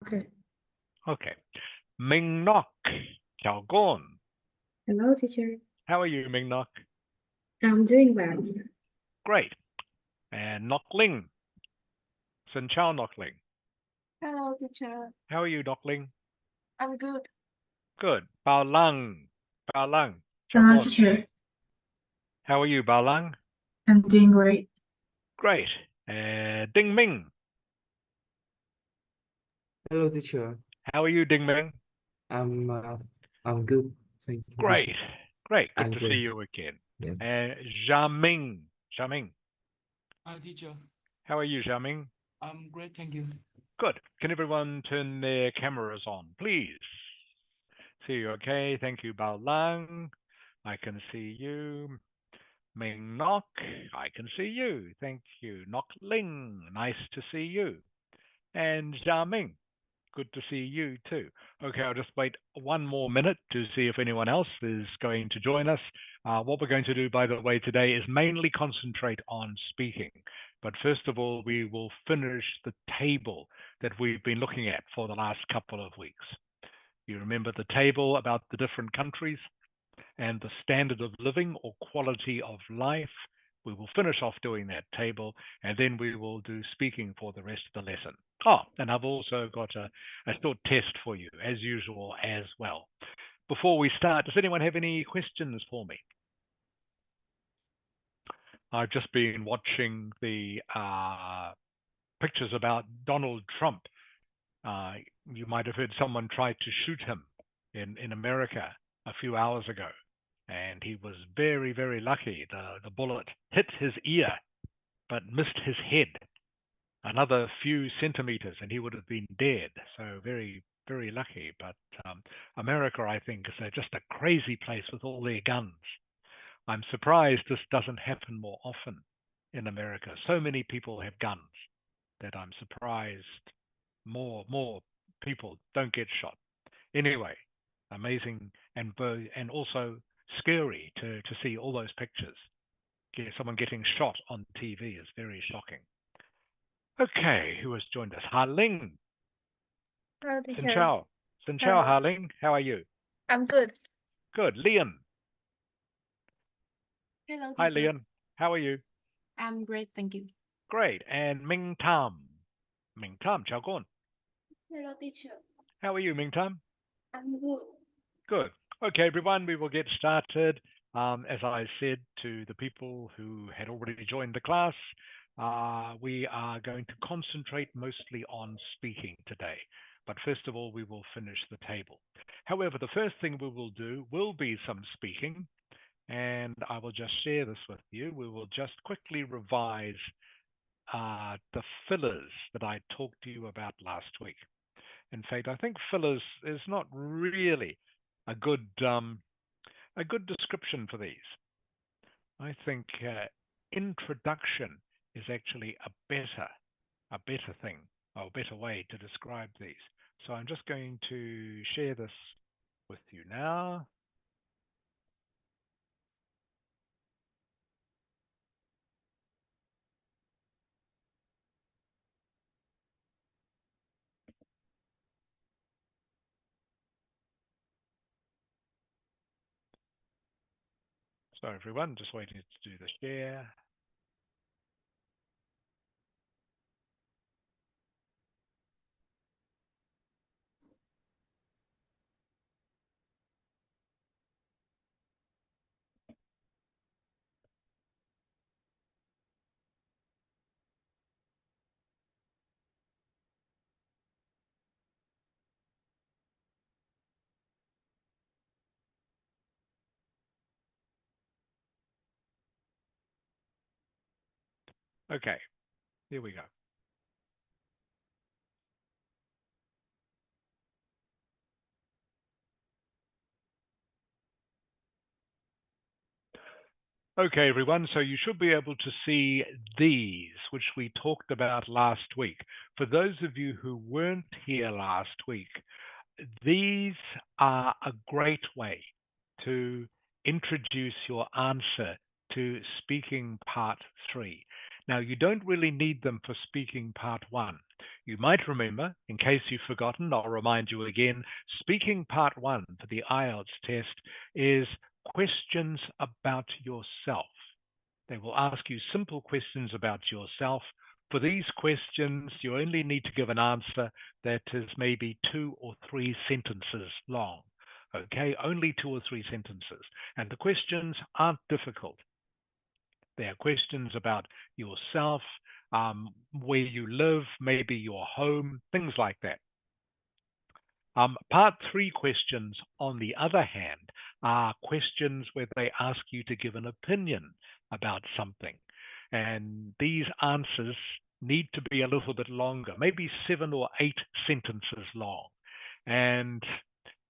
Okay. Okay. Ming Nok, chào con. Hello, teacher. How are you, Ming Nok? I'm doing well. Great. And Nok Ling, xin chào Nok Ling. Hello, teacher. How are you, Nok Ling? I'm good. Good. Bao Lang, chào Hello, con. teacher. How are you, Bao Lang? I'm doing great. Great. Ding Ming, Hello, teacher. how are you, Ding Ming? I'm uh, I'm good. Thank you, Great. teacher. Great. Good I'm to good. see you again. Yes. Xiaming, Hi, teacher. how are you, Xiaming? I'm great, thank you. Good. Can everyone turn their cameras on, please? See you okay. Thank you, Bao Lang. I can see you. Ming Nok, I can see you. Thank you. Nok Ling, nice to see you. And Xiaming, good to see you too. Okay, I'll just wait one more minute to see if anyone else is going to join us. What we're going to do, by the way, today is mainly concentrate on speaking. But first of all, we will finish the table that we've been looking at for the last couple of weeks. You remember the table about the different countries and the standard of living or quality of life. We will finish off doing that table, and then we will do speaking for the rest of the lesson. Oh, and I've also got a short test for you, as usual, as well. Before we start, does anyone have any questions for me? I've just been watching the pictures about Donald Trump. You might have heard someone try to shoot him in America a few hours ago, and he was very, very lucky. The bullet hit his ear, but missed his head. Another few centimeters, and he would have been dead. So very, very lucky. But America, I think, is just a crazy place with all their guns. I'm surprised this doesn't happen more often in America. So many people have guns that I'm surprised more people don't get shot. Anyway, amazing and also scary to see all those pictures. Someone getting shot on TV is very shocking. Okay, who has joined us? Ha Ling. Hello, Xin teacher. chào. Xin chào, Ha Ling. How are you? I'm good. Good. Lian. Hello, Hi, teacher. Lian. How are you? I'm great, thank you. Great. And Ming Tam. Ming Tam, chào con. Hello, teacher. How are you, Ming Tam? I'm good. Good. Okay, everyone, we will get started. As I said to the people who had already joined the class, we are going to concentrate mostly on speaking today. But first of all, we will finish the table. However, the first thing we will do will be some speaking, and I will just share this with you. We will just quickly revise the fillers that I talked to you about last week. In fact, I think fillers is not really a good description for these. I think introduction is actually a better thing, or a better way to describe these. So I'm just going to share this with you now. So everyone, just waiting to do the share. Okay, here we go. Okay, everyone, so you should be able to see these, which we talked about last week. For those of you who weren't here last week, these are a great way to introduce your answer to speaking part 3. Now, you don't really need them for speaking part 1. You might remember, in case you've forgotten, I'll remind you again, speaking part 1 for the Ielts test is questions about yourself. They will ask you simple questions about yourself. For these questions, you only need to give an answer that is maybe 2 or 3 sentences long. Okay, only 2 or 3 sentences. And the questions aren't difficult. They are questions about yourself, where you live, maybe your home, things like that. Part 3 questions, on the other hand, are questions where they ask you to give an opinion about something. And these answers need to be a little bit longer, maybe 7 or 8 sentences long. And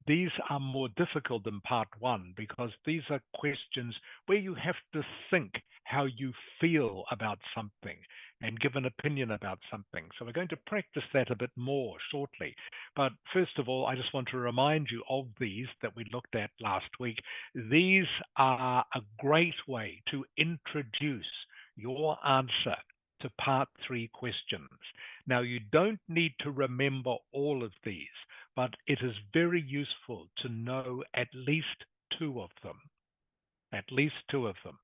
these are more difficult than part 1 because these are questions where you have to think how you feel about something and give an opinion about something. So we're going to practice that a bit more shortly. But first of all, I just want to remind you of these that we looked at last week. These are a great way to introduce your answer to part 3 questions. Now, you don't need to remember all of these, but it is very useful to know at least 2 of them. At least 2 of them.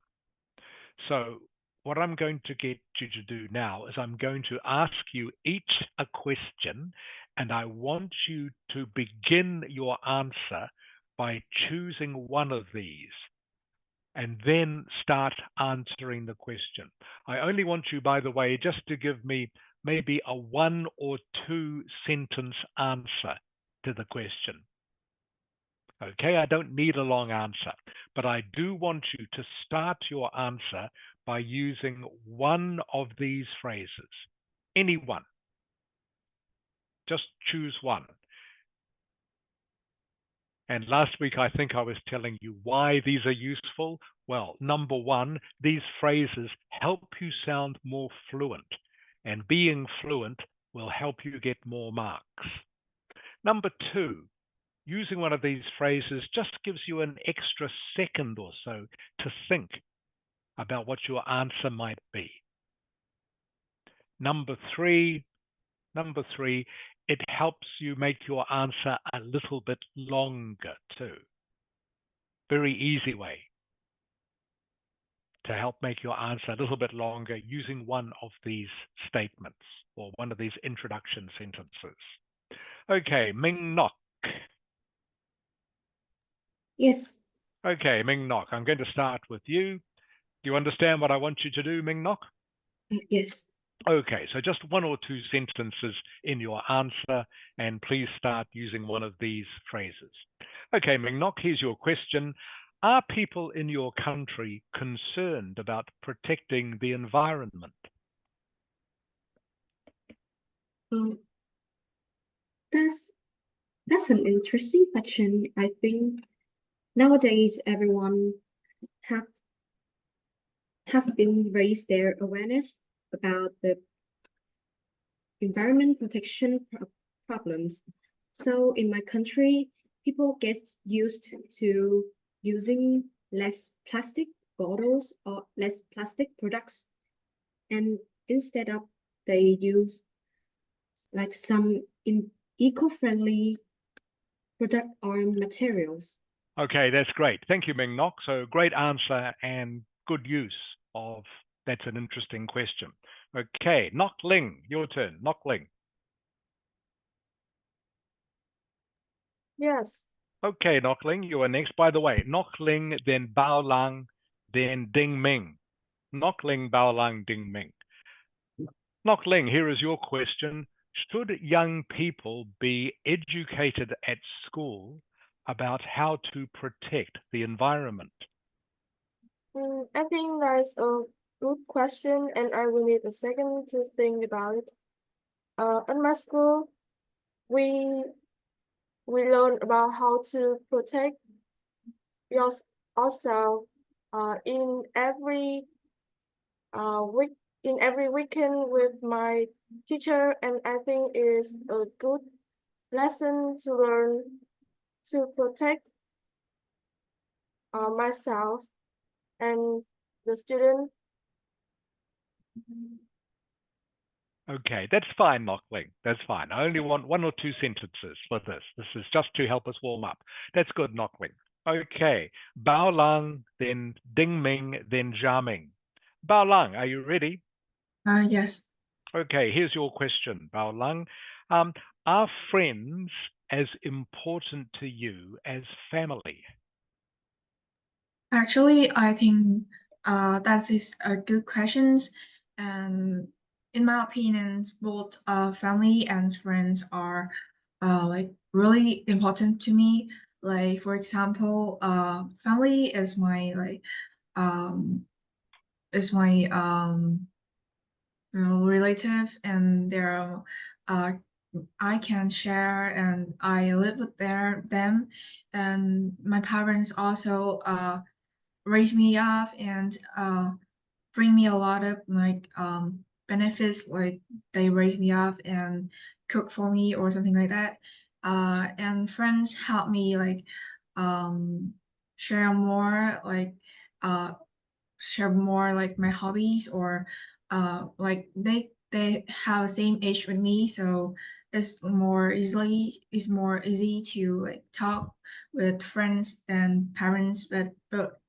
So what I'm going to get you to do now is I'm going to ask you each a question, and I want you to begin your answer by choosing one of these and then start answering the question. I only want you, by the way, just to give me maybe a 1 or 2 sentence answer to the question. Okay, I don't need a long answer, but I do want you to start your answer by using one of these phrases. Any one. Just choose one. And last week, I think I was telling you why these are useful. Well, number 1, these phrases help you sound more fluent, and being fluent will help you get more marks. Number 2, using one of these phrases just gives you an extra second or so to think about what your answer might be. Number three, it helps you make your answer a little bit longer too. Very easy way to help make your answer a little bit longer using one of these statements or one of these introduction sentences. Okay, Ming Nok. Yes. Okay, Ming Nok, I'm going to start with you. Do you understand what I want you to do, Ming Nok? Yes. Okay, so just 1 or 2 sentences in your answer, and please start using one of these phrases. Okay, Ming Nok, here's your question. Are people in your country concerned about protecting the environment? Um, that's an interesting question. I think nowadays everyone have been raised their awareness about the environment protection problems. So in my country, people get used to using less plastic bottles or less plastic products, and instead of they use like some eco-friendly product or materials. Okay, that's great. Thank you, Ming Nok. So great answer and good use of, that's an interesting question. Okay, Nok Ling, your turn. Nok Ling. Yes. Okay, Nok Ling, you are next. By the way, Nok Ling, then Bao Lang, then Ding Ming. Nok Ling, Bao Lang, Ding Ming. Nok Ling, here is your question. Should young people be educated at school about how to protect the environment? I think that's a good question, and I will need a second to think about it. In my school, we learn about how to protect ourselves in every week in every weekend with my teacher, and I think it is a good lesson to learn to protect myself and the student. Okay, that's fine, Knockling. That's fine. I only want 1 or 2 sentences for this. This is just to help us warm up. That's good, Knockling. Okay, Bao Lang, then Ding Ming, then Jia Ming. Bao Lang, are you ready? Yes. Okay, here's your question, Bao Lang. Are friends as important to you as family? Actually, I think that is a good question. And in my opinion, both family and friends are like really important to me. Like for example, family is my um is my relative, and they're I can share and I live with them, and my parents also raise me up and bring me a lot of benefits, like they raise me up and cook for me or something like that. And friends help me um share more uh like my hobbies, or like they have the same age with me, so it's more easy to like talk with friends than parents, but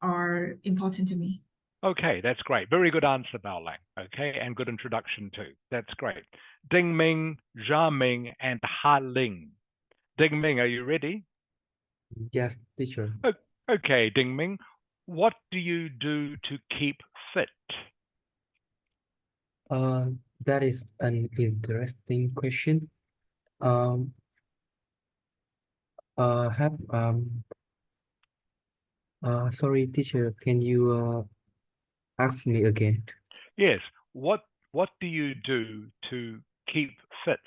are important to me. Okay, that's great. Very good answer, Bao Lang. Okay, and good introduction too. That's great. Ding Ming, Jia Ming, and Ha Ling. Ding Ming, are you ready? Yes, teacher. Okay, Ding Ming, what do you do to keep fit? That is an interesting question. Um, have sorry, teacher, can you ask me again? Yes, what do you do to keep fit?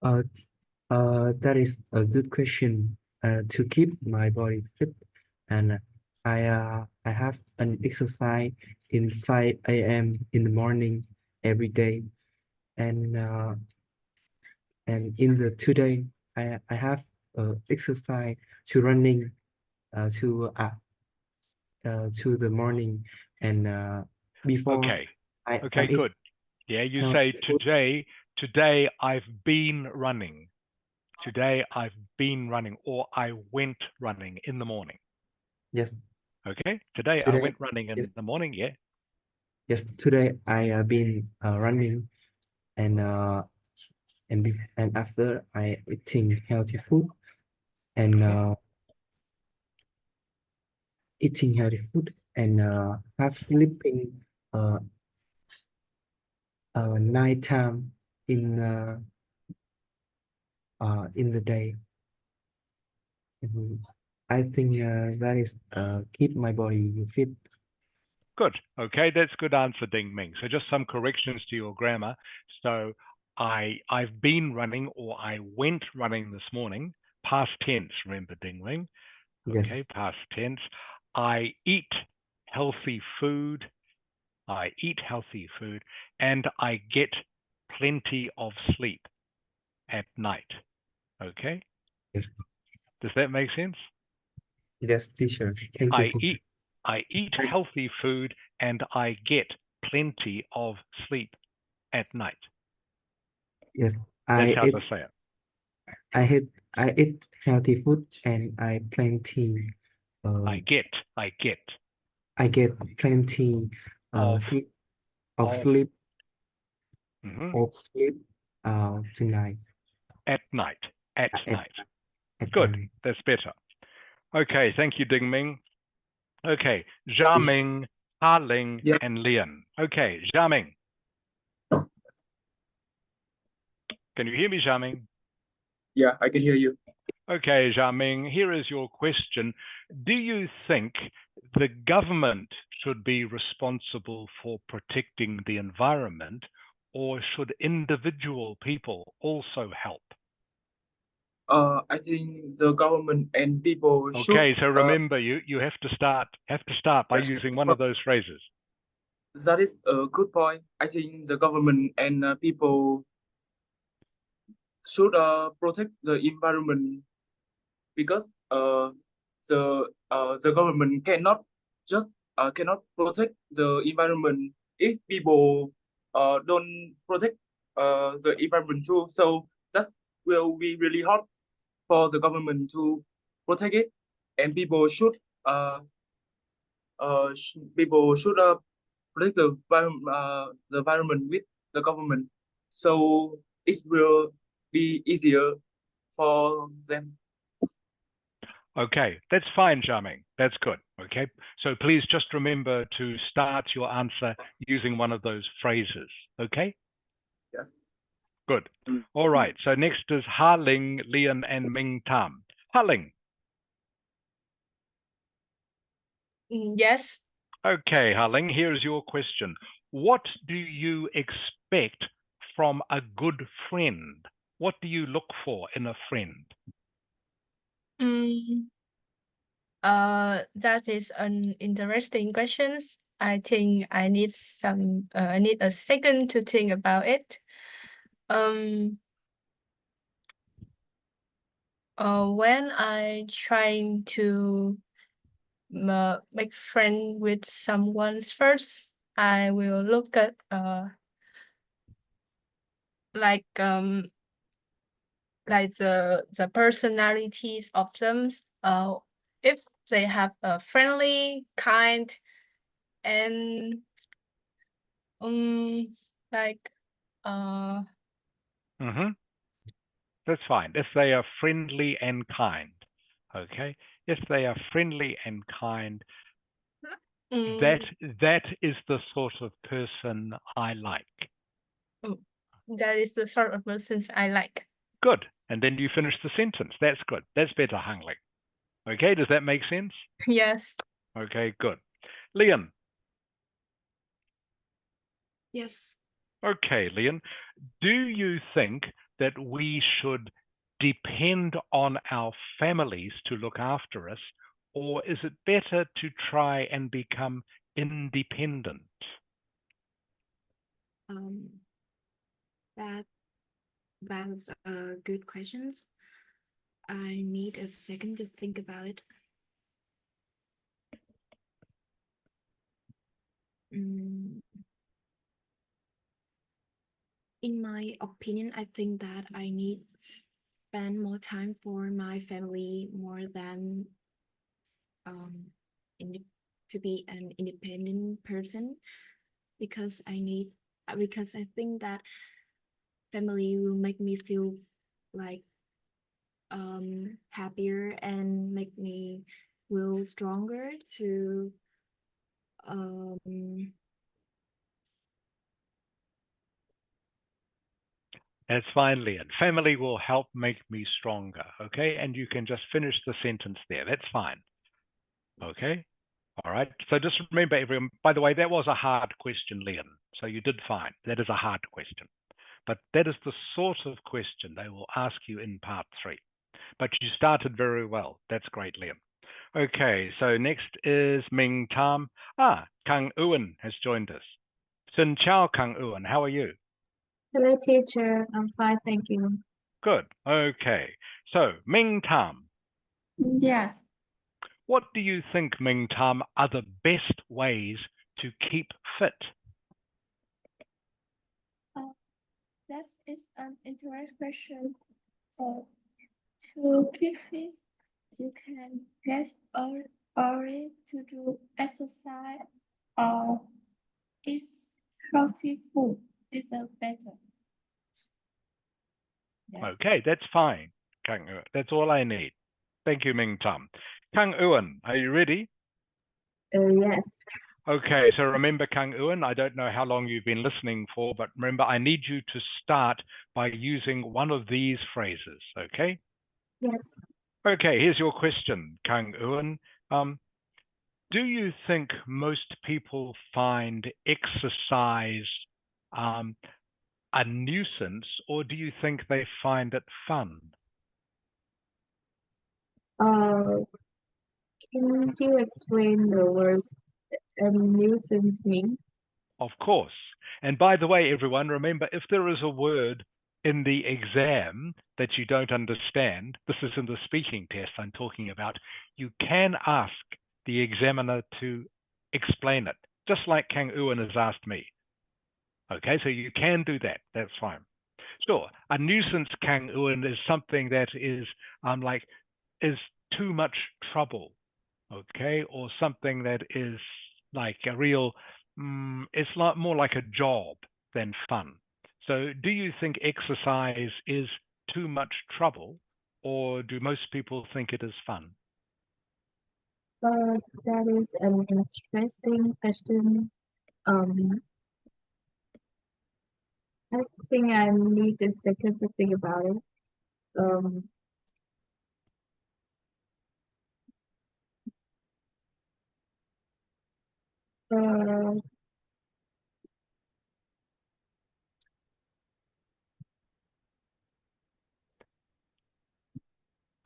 That is a good question. To keep my body fit, and I have an exercise in 5 a.m. in the morning every day, and in the today I have exercise to running uh, to uh, to the morning, and before Okay, I okay, eat good. Yeah, you say healthy food. today I've been running. Today I've been running, or I went running in the morning. Yes, Okay, today I today went running yes in the morning. Yeah. yes today I been running, and and after I eating healthy food, and Okay. eating healthy food, and have sleeping uh nighttime in the day. Mhm. I think that is keep my body fit. Good. Okay, that's good answer, Ding Ming. So just some corrections to your grammar. So I've been running, or I went running this morning. Past tense, remember, Ding Ming. Yes, Okay, past tense. I eat healthy food. I eat healthy food, and I get plenty of sleep at night. Okay, yes, does that make sense? yes, teacher. Thank you, I teacher. eat healthy food, and I get plenty of sleep at night. Yes, That's I how eat to say it. I eat healthy food, and I plenty I get I get plenty of sleep of sleep mhm, of sleep tonight at night. At at night. at Good. night. That's better. Okay. Thank you, Ding Ming. Okay. Jia Teach- Ming, Ha Ling, Yeah, and Lian. Okay. Jia Ming. Can you hear me, Jia Ming? Yeah, I can hear you. Okay, Jia Ming, here is your question. Do you think the government should be responsible for protecting the environment, or should individual people also help? I think the government and people should. Okay, so remember, you have to start by Yes, using one of those phrases. that is a good point. I think the government and people should protect the environment, because the government cannot just cannot protect the environment if people don't protect the environment too. So that will be really hard for the government to protect it, and people should protect the environment with the government. So it will be easier for them. Okay, that's fine, Xiaoming. That's good. Okay, so please just remember to start your answer using one of those phrases. Okay, Yes. good. All right, so next is Ha Ling, Lian, and Ming Tam. Ha Ling. Yes. Okay, Ha Ling, here's your question. What do you expect from a good friend? What do you look for in a friend? That is an interesting question. I think I need I need a second to think about it. When I trying to make friend with someone first, I will look at like the personalities of them. If they have a friendly, kind, and like That's fine. If they are friendly and kind. Okay. If they are friendly and kind, that is the sort of person I like. that is the sort of persons I like. Good. And then you finish the sentence. That's good. That's better, Hangling. Okay, does that make sense? Yes. Okay, good. Lian. Yes. Okay, Lian. Do you think that we should depend on our families to look after us, or is it better to try and become independent? That's a good question. I need a second to think about it. In my opinion, I think that I need to spend more time for my family more than to be an independent person, because I think that family will make me feel like happier and make me will stronger to That's fine, Lian. Family will help make me stronger. Okay. And you can just finish the sentence there. That's fine. Okay. All right. So just remember, everyone, by the way, that was a hard question, Lian. So you did fine. That is a hard question. But that is the sort of question they will ask you in part 3. But you started very well. That's great, Liam. Okay, so next is Ming Tam. Kang Uan has joined us. Xin Chao, Kang Uan. How are you? Hello, teacher. I'm fine, thank you. Good. Okay. So, Ming Tam, Yes. what do you think, Ming Tam, are the best ways to keep fit? That is an interesting question. To keep fit, you can get early to do exercise or eat healthy food. Is better. Yes. Okay, that's fine, Kang Uan. That's all I need. Thank you, Ming Tam. Kang Uan, are you ready? Yes. Okay, so remember, Kang Uan, I don't know how long you've been listening for, but remember, I need you to start by using one of these phrases, okay? Yes. Okay, here's your question, Kang Uan. Do you think most people find exercise a nuisance, or do you think they find it fun? Can you explain the words a nuisance mean? Of course. And by the way, everyone, remember, if there is a word in the exam that you don't understand, this is in the speaking test I'm talking about, you can ask the examiner to explain it, just like Kang Uan has asked me. Okay, so you can do that. That's fine. Sure. A nuisance, Kang Ewan, is something that is is too much trouble. Okay, or something that is like a real, it's more like a job than fun. So do you think exercise is too much trouble, or do most people think it is fun? That is an interesting question. I think I need a second to think about it. Uh,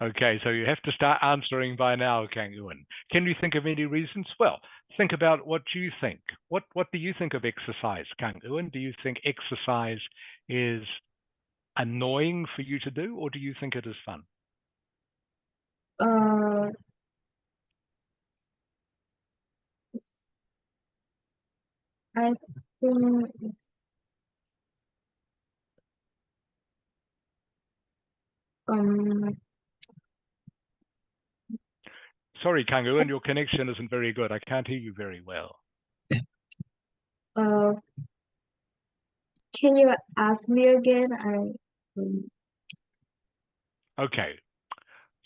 Okay, so you have to start answering by now, Kang Ewan. Can you think of any reasons? Well, think about what you think. What do you think of exercise, Kang Ewan? Do you think exercise is annoying for you to do, or do you think it is fun? uh, I think um Sorry, Kang Ewan, your connection isn't very good. I can't hear you very well. uh can you ask me again? Okay,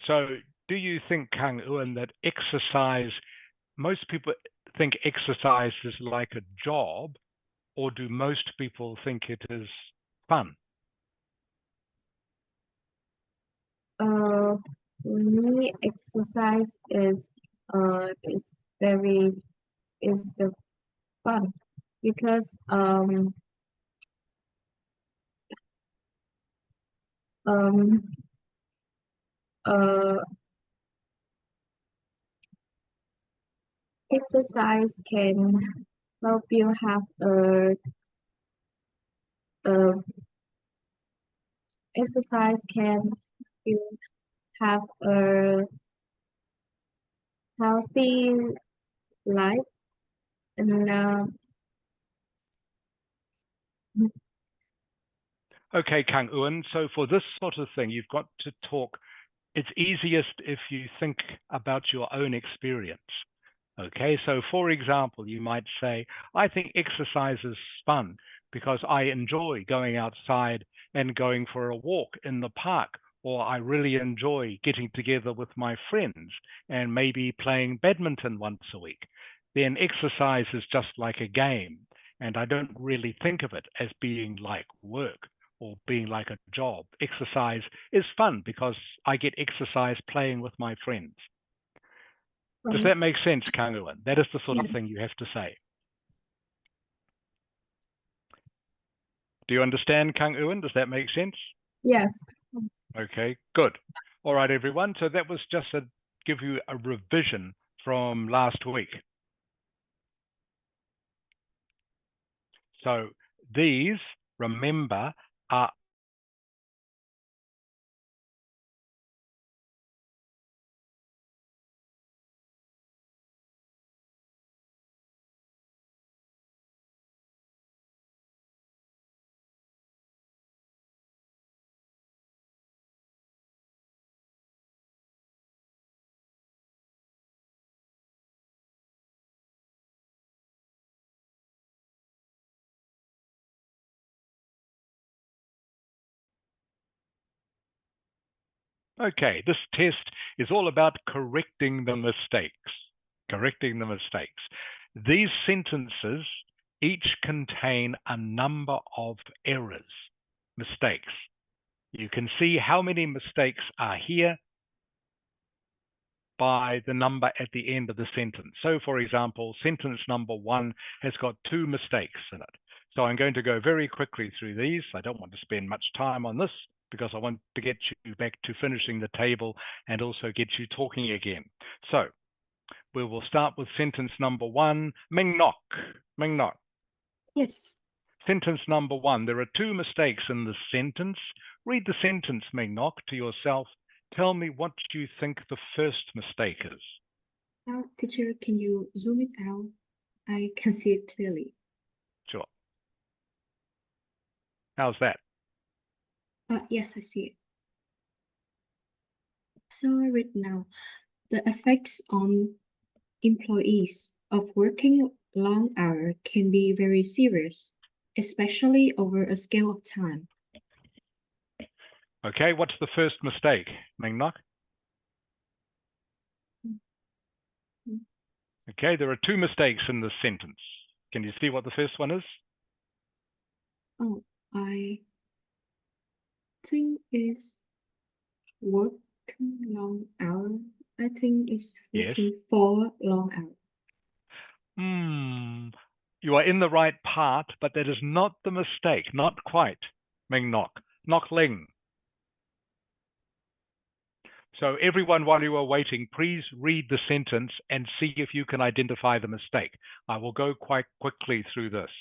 so do you think, Kang Ewan, that exercise, most people think exercise is like a job, or do most people think it is fun? For me, exercise is very is fun because um uh exercise can help you have a exercise can you have a healthy life and Okay, Kang Ewan, so for this sort of thing, you've got to talk. It's easiest if you think about your own experience. Okay, so for example, you might say, I think exercise is fun because I enjoy going outside and going for a walk in the park, or I really enjoy getting together with my friends and maybe playing badminton once a week. Then exercise is just like a game, and I don't really think of it as being like work or being like a job. Exercise is fun because I get exercise playing with my friends. Does that make sense, Kang Ewan? That is the sort of thing yes, you have to say. Do you understand, Kang Ewan? Does that make sense? yes, Okay, good. All right, everyone. So that was just to give you a revision from last week. So these, remember, are okay. This test is all about correcting the mistakes. Correcting the mistakes. These sentences each contain a number of errors, mistakes. You can see how many mistakes are here by the number at the end of the sentence. So, for example, sentence number 1 has got 2 mistakes in it. So I'm going to go very quickly through these. I don't want to spend much time on this because I want to get you back to finishing the table and also get you talking again. So we will start with sentence number 1, Ming Nok. Ming Nok. Yes. Sentence number 1. There are 2 mistakes in this sentence. Read the sentence, Ming Nok, to yourself. Tell me what you think the first mistake is. Now, teacher, can you zoom it out? I can see it clearly. Sure. How's that? Yes, I see it. So I read now. The effects on employees of working long hours can be very serious, especially over a scale of time. Okay, what's the first mistake, Ming Nok? Okay, there are two mistakes in this sentence. Can you see what the first one is? Oh, I think it's working long hours. I think it's Yes. working for long hours. You are in the right part, but that is not the mistake. Not quite, Ming Nok. Nok Ling. So everyone, while you are waiting, please read the sentence and see if you can identify the mistake. I will go quite quickly through this.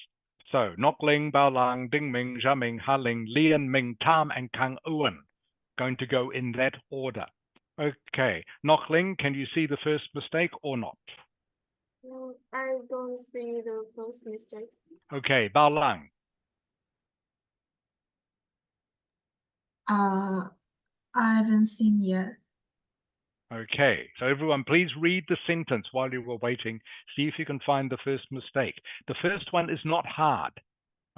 So, Nok Ling, Bao Lang, Ding Ming, Zha Ming, Ha Ling, Lian, Ming, Tam, and Kang Uan. Going to go in that order. Okay, Nok Ling, can you see the first mistake or not? No, I don't see the first mistake. Okay, Bao Lang. I haven't seen yet. Okay, so everyone, please read the sentence while you were waiting. See if you can find the first mistake. The first one is not hard.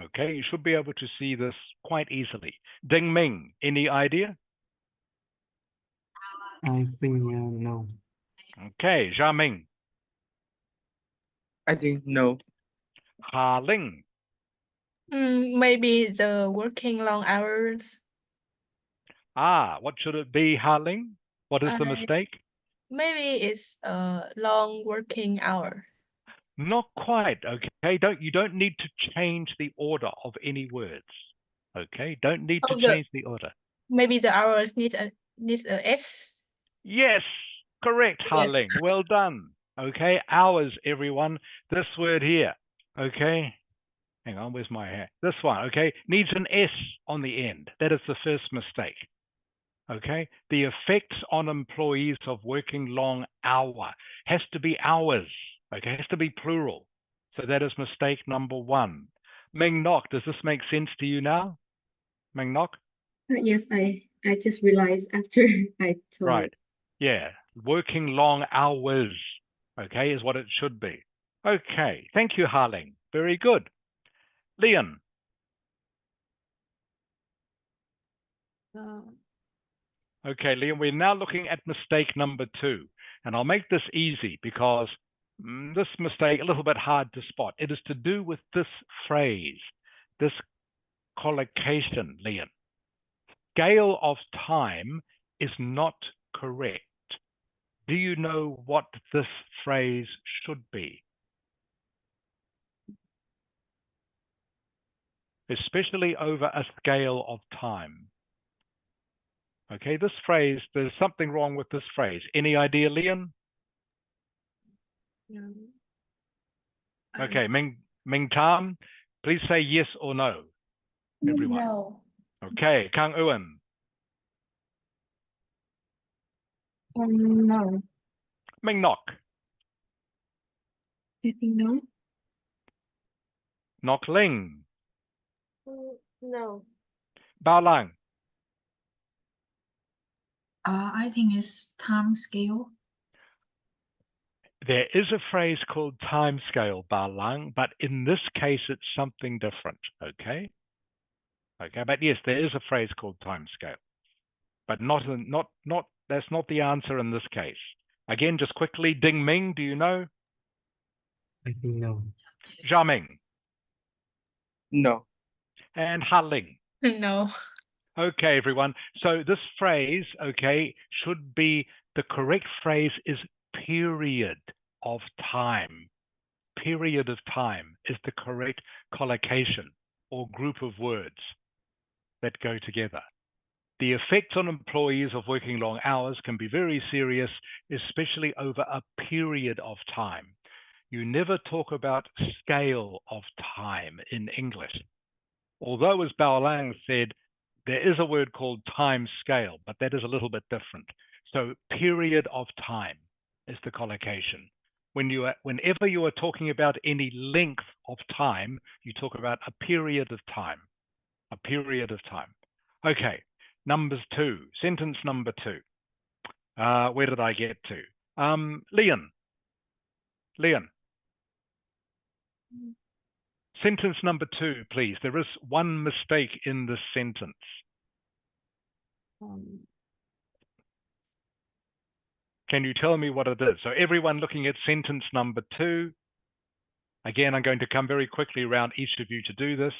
Okay, you should be able to see this quite easily. Ding Ming, any idea? I think no. Okay, Zha Ming. I think no. Ha Ling. Maybe the working long hours. What should it be, Ha Ling? What is the mistake? Maybe it's a long working hour. Not quite, okay? You don't need to change the order of any words. Okay, don't need to change the order. Maybe the hours needs a S. Yes, correct, Ha Yes. Ling. Well done. Okay, hours, everyone. This word here, okay? Hang on, where's my hair? This one, okay, needs an S on the end. That is the first mistake. Okay, the effects on employees of working long hour has to be hours. Okay, has to be plural. So that is mistake number one. Ming Nok, does this make sense to you now? Ming Nok? Yes, I just realized after I told Right. it. Yeah, working long hours, okay, is what it should be. Okay, thank you, Harling. Very good. Leon. Okay, Leon, we're now looking at mistake number two. And I'll make this easy because this mistake, a little bit hard to spot. It is to do with this phrase, this collocation, Leon. Scale of time is not correct. Do you know what this phrase should be? Especially over a scale of time. Okay, this phrase, there's something wrong with this phrase. Any idea, Leon? No. Okay, Ming Tam, please say yes or no, everyone. No. Okay, Kang Uan. No. Ming Nok. I think no. Nok Ling. No. Bao Lang. I think it's time scale. There is a phrase called time scale, Bao Lang, but in this case, it's something different, okay? Okay, but yes, there is a phrase called time scale, but that's not the answer in this case. Again, just quickly, Ding Ming, do you know? I think no. Zha Ming. No. And Ha Ling. No. Okay, everyone. So this phrase, okay, should be, the correct phrase is period of time. Period of time is the correct collocation or group of words that go together. The effects on employees of working long hours can be very serious, especially over a period of time. You never talk about scale of time in English. Although, as Bao Lang said, there is a word called time scale, but that is a little bit different. So period of time is the collocation. Whenever you are talking about any length of time, you talk about a period of time. A period of time. Okay, numbers 2. Sentence number 2. Where did I get to? Leon. Sentence number 2, please. There is one mistake in this sentence. Can you tell me what it is? So everyone looking at sentence number 2. Again, I'm going to come very quickly around each of you to do this.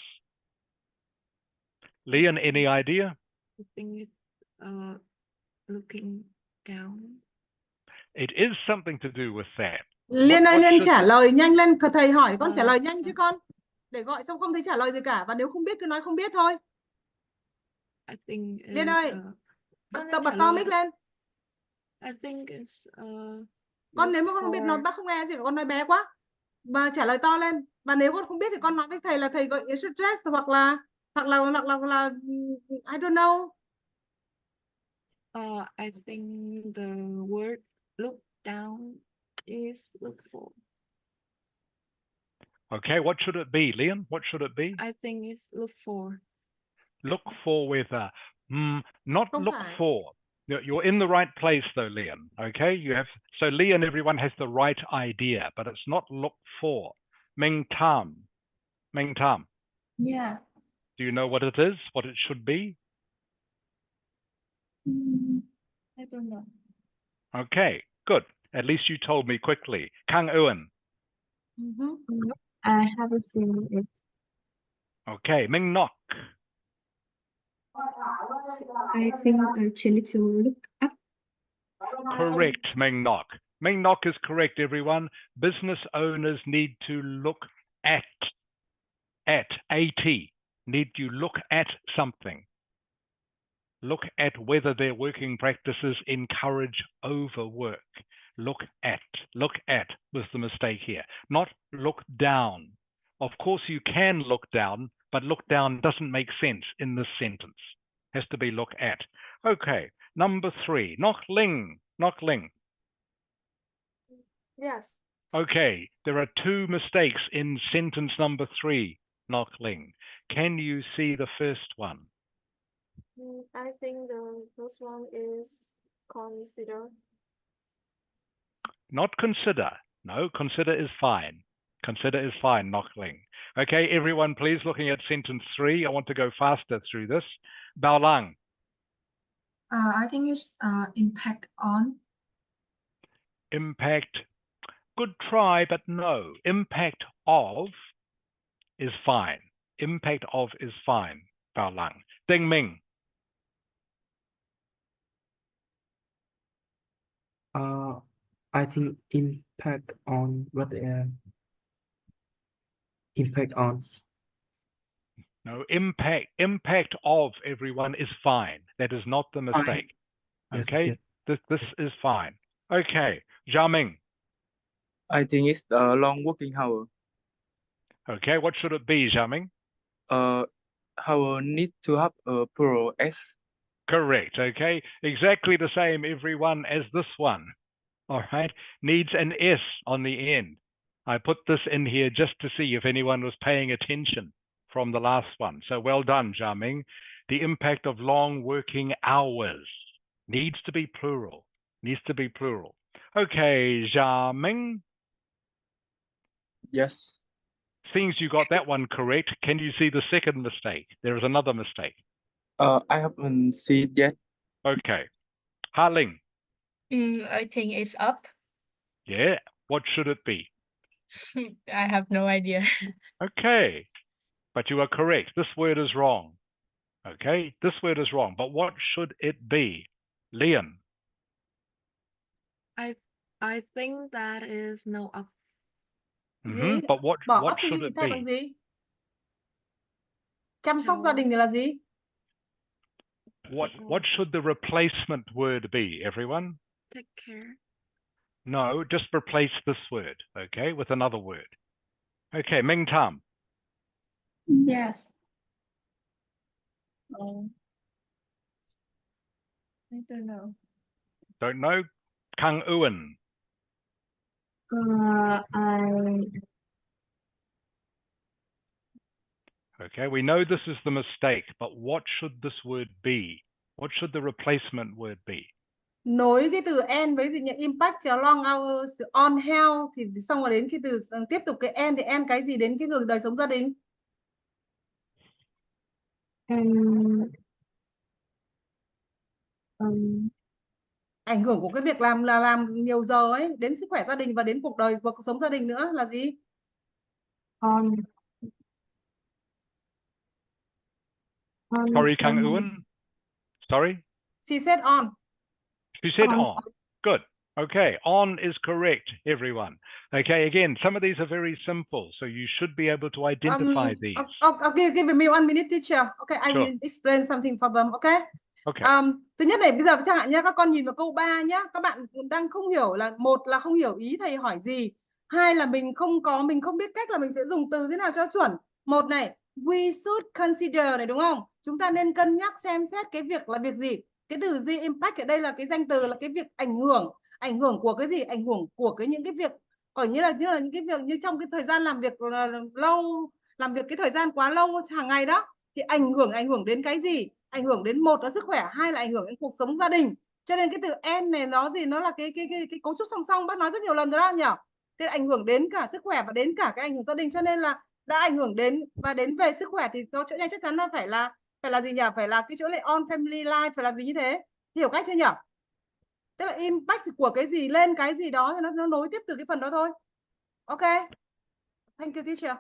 Leon, any idea? I think it's looking down. It is something to do with that. Liên ơi, What Liên should trả it- lời nhanh lên, thầy hỏi con trả lời nhanh chứ con. Để gọi xong không thấy trả lời gì cả, và nếu không biết cứ nói không biết thôi. I think Liên is ơi, con bật trả to lời mic lên. I think it's Con nếu mà con không biết nói, bác không nghe gì, con nói bé quá. Mà trả lời to lên. Và nếu con không biết thì con nói với thầy là thầy gọi stress hoặc là I don't know. I think the word look down is look for. Okay, what should it be, Leon? What should it be? I think it's look for. Look for with a not Không look phải. for. You're in the right place though, Leon. Okay, you have so Leon. Everyone has the right idea, but it's not look for. Ming Tam. Yeah. Do you know what it is? What it should be? I don't know. Okay, good. At least you told me quickly. Kang Ewan. I haven't seen it. Okay, Ming Nok. I think I need to look up. Correct, Ming Nok. Ming Nok is correct, everyone. Business owners need to look at, need to look at something. Look at whether their working practices encourage overwork. Look at was the mistake here. Not look down. Of course, you can look down, but look down doesn't make sense in this sentence. Has to be look at. Okay, number 3, Nok Ling. Yes. Okay, there are 2 mistakes in sentence number 3, Nok Ling. Can you see the first one? I think the first one is consider. Not consider. No, consider is fine. Consider is fine, Nok Ling. Okay, everyone, please, looking at sentence 3. I want to go faster through this. Bao Lang. I think it's impact on. Impact. Good try, but no. Impact of is fine. Impact of is fine, Bao Lang. Ding Ming. I think impact on impact on. No, impact of everyone is fine. That is not the mistake. Yes, Okay, yes. this is fine. Okay, Zhao Ming. I think it's a long working hour. Okay, what should it be, Zhao Ming? Hour need to have a plural s. Correct. Okay, exactly the same, everyone, as this one. All right, needs an S on the end. I put this in here just to see if anyone was paying attention from the last one. So well done, Zhao Ming. The impact of long working hours needs to be plural. Needs to be plural. Okay, Zhao Ming. Yes. Seems you got that one correct. Can you see the second mistake? There is another mistake. I haven't seen it yet. Okay. Ha Ling. I think it's up. Yeah. What should it be? I have no idea. Okay. But you are correct. This word is wrong. Okay. This word is wrong. But what should it be? Leon. I think that is no up. Gì? But what Bỏ thì should it thay bằng be? gì? Chăm sóc gia đình thì là gì? What should the replacement word be, everyone? Take care. No, just replace this word, okay, with another word. Okay, Ming Tam. Yes. I don't know. Don't know. Kang Ewan. Okay, we know this is the mistake, but what should this word be? What should the replacement word be? Nối cái từ and với gì nhỉ? Impact cho long hours on health thì xong rồi đến cái từ tiếp tục cái and thì and cái gì đến cái đường đời sống gia đình? Ảnh hưởng của cái việc làm là làm nhiều giờ ấy đến sức khỏe gia đình và đến cuộc đời cuộc sống gia đình nữa là gì? On Sorry, Kang Ewan. Sorry? She said on. She said on. Good. Okay, on is correct, everyone. Okay, again, some of these are very simple, so you should be able to identify these. Okay, give me 1 minute, teacher. Okay, I will explain something for them. Okay. Okay. Thứ nhất này, bây giờ chẳng hạn nhé, các con nhìn vào câu 3 nhé, các bạn đang không hiểu là một là không hiểu ý thầy hỏi gì, hai là mình không biết cách là mình sẽ dùng từ thế nào cho chuẩn. Một này, we should consider này đúng không? Chúng ta nên cân nhắc xem xét cái việc là việc gì. Cái từ gì impact ở đây là cái danh từ là cái việc ảnh hưởng của cái gì? Ảnh hưởng của những cái việc gọi như là những cái việc như trong cái thời gian làm việc lâu, làm việc cái thời gian quá lâu hàng ngày đó thì ảnh hưởng đến cái gì? Ảnh hưởng đến một là sức khỏe, hai là ảnh hưởng đến cuộc sống gia đình. Cho nên cái từ N này nó là cái cấu trúc song song, bác nói rất nhiều lần rồi đó nhỉ. Thế ảnh hưởng đến cả sức khỏe và đến cả cái ảnh hưởng gia đình, cho nên là đã ảnh hưởng đến và đến về sức khỏe thì có chỗ này chắc chắn là phải là gì nhỉ? Phải là cái chỗ này on family life, phải làm gì như thế. Hiểu cách chưa nhỉ? Tức là impact của cái gì lên cái gì đó thì nó nối tiếp từ cái phần đó thôi. Ok. Thank you, teacher.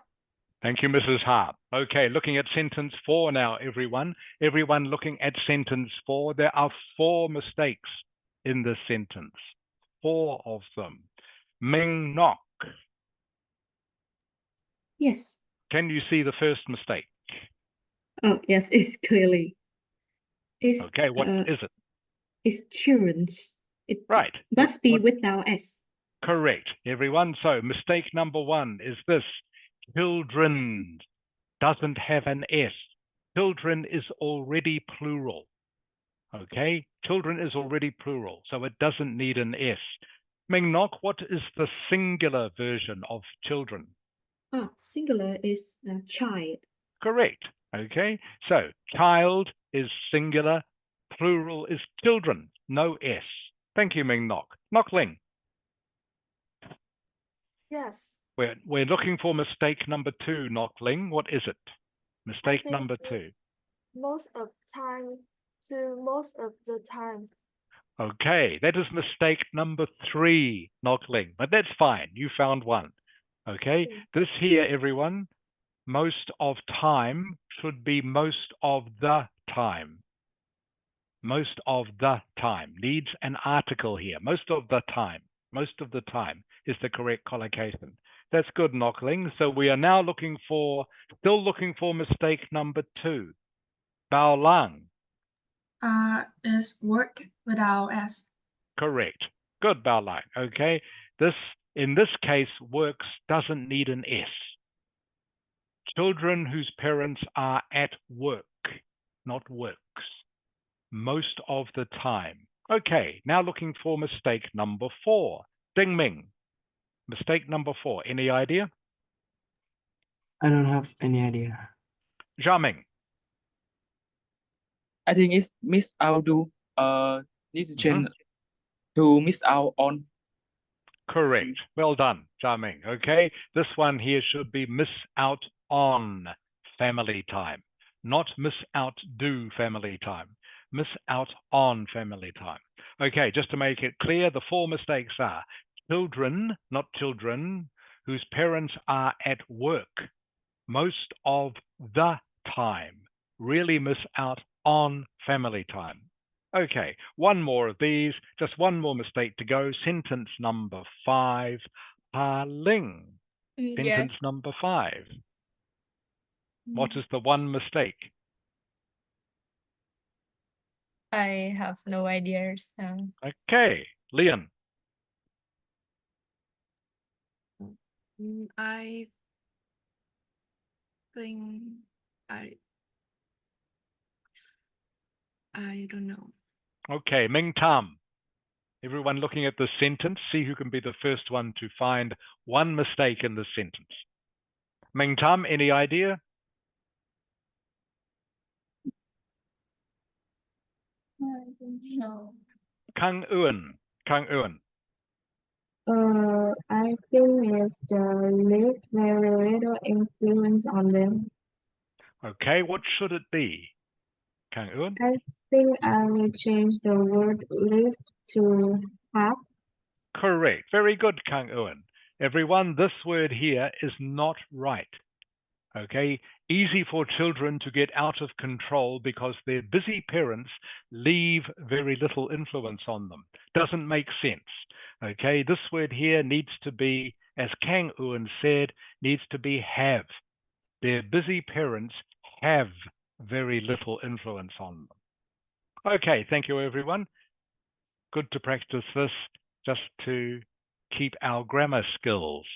Thank you, Mrs. Harp. Okay, looking at sentence 4 now, everyone. Everyone looking at sentence 4. There are 4 mistakes in this sentence. 4 of them. Ming nok. Yes. Can you see the first mistake? Oh, yes, it's clearly. It's, okay, what is it? It's children's. It right. must be without S. Correct, everyone. So mistake number 1 is this. Children doesn't have an S. Children is already plural. Okay, children is already plural, so it doesn't need an S. Ming Nok, what is the singular version of children? Singular is child. Correct. Okay, so child is singular, plural is children, no S. Thank you, Ming Nok. Nok Ling. Yes. We're looking for mistake number 2, Nok Ling. What is it? Mistake number 2. Most of time to most of the time. Okay, that is mistake number 3, Nok Ling, but that's fine. You found one. Okay, this here, everyone, most of time should be most of the time. Most of the time needs an article here. Most of the time. Most of the time is the correct collocation. That's good, Knockling. So we are now still looking for mistake number 2. Bao Lang. Is work without S. Correct. Good, Bao Lang. Okay. In this case, works doesn't need an S. Children whose parents are at work, not works. Most of the time. Okay, now looking for mistake number 4. Ding Ming. Mistake number 4. Any idea? I don't have any idea. Zhao Ming. I think it's miss out to need to change to miss out on. Correct. Well done, Zhao Ming. Okay, this one here should be miss out on family time, not miss out do family time. Miss out on family time. Okay, just to make it clear, the 4 mistakes are children, not children, whose parents are at work most of the time. Really miss out on family time. Okay, one more of these, just one more mistake to go. Sentence number 5, Pa Ling. Sentence Yes, number 5. What is the one mistake? I have no ideas. Okay, Leon. I think I don't know. Okay, Ming Tam. Everyone looking at the sentence, see who can be the first one to find one mistake in the sentence. Ming Tam, any idea? No. Kang Eun. Kang Eun. I think it's the leave very little influence on them. Okay, what should it be? Kang Eun? I think I will change the word live to have. Correct. Very good, Kang Eun. Everyone, this word here is not right. Okay, easy for children to get out of control because their busy parents leave very little influence on them. Doesn't make sense. Okay, this word here needs to be, as Kang Eun said, needs to be have. Their busy parents have very little influence on them. Okay, thank you, everyone. Good to practice this just to keep our grammar skills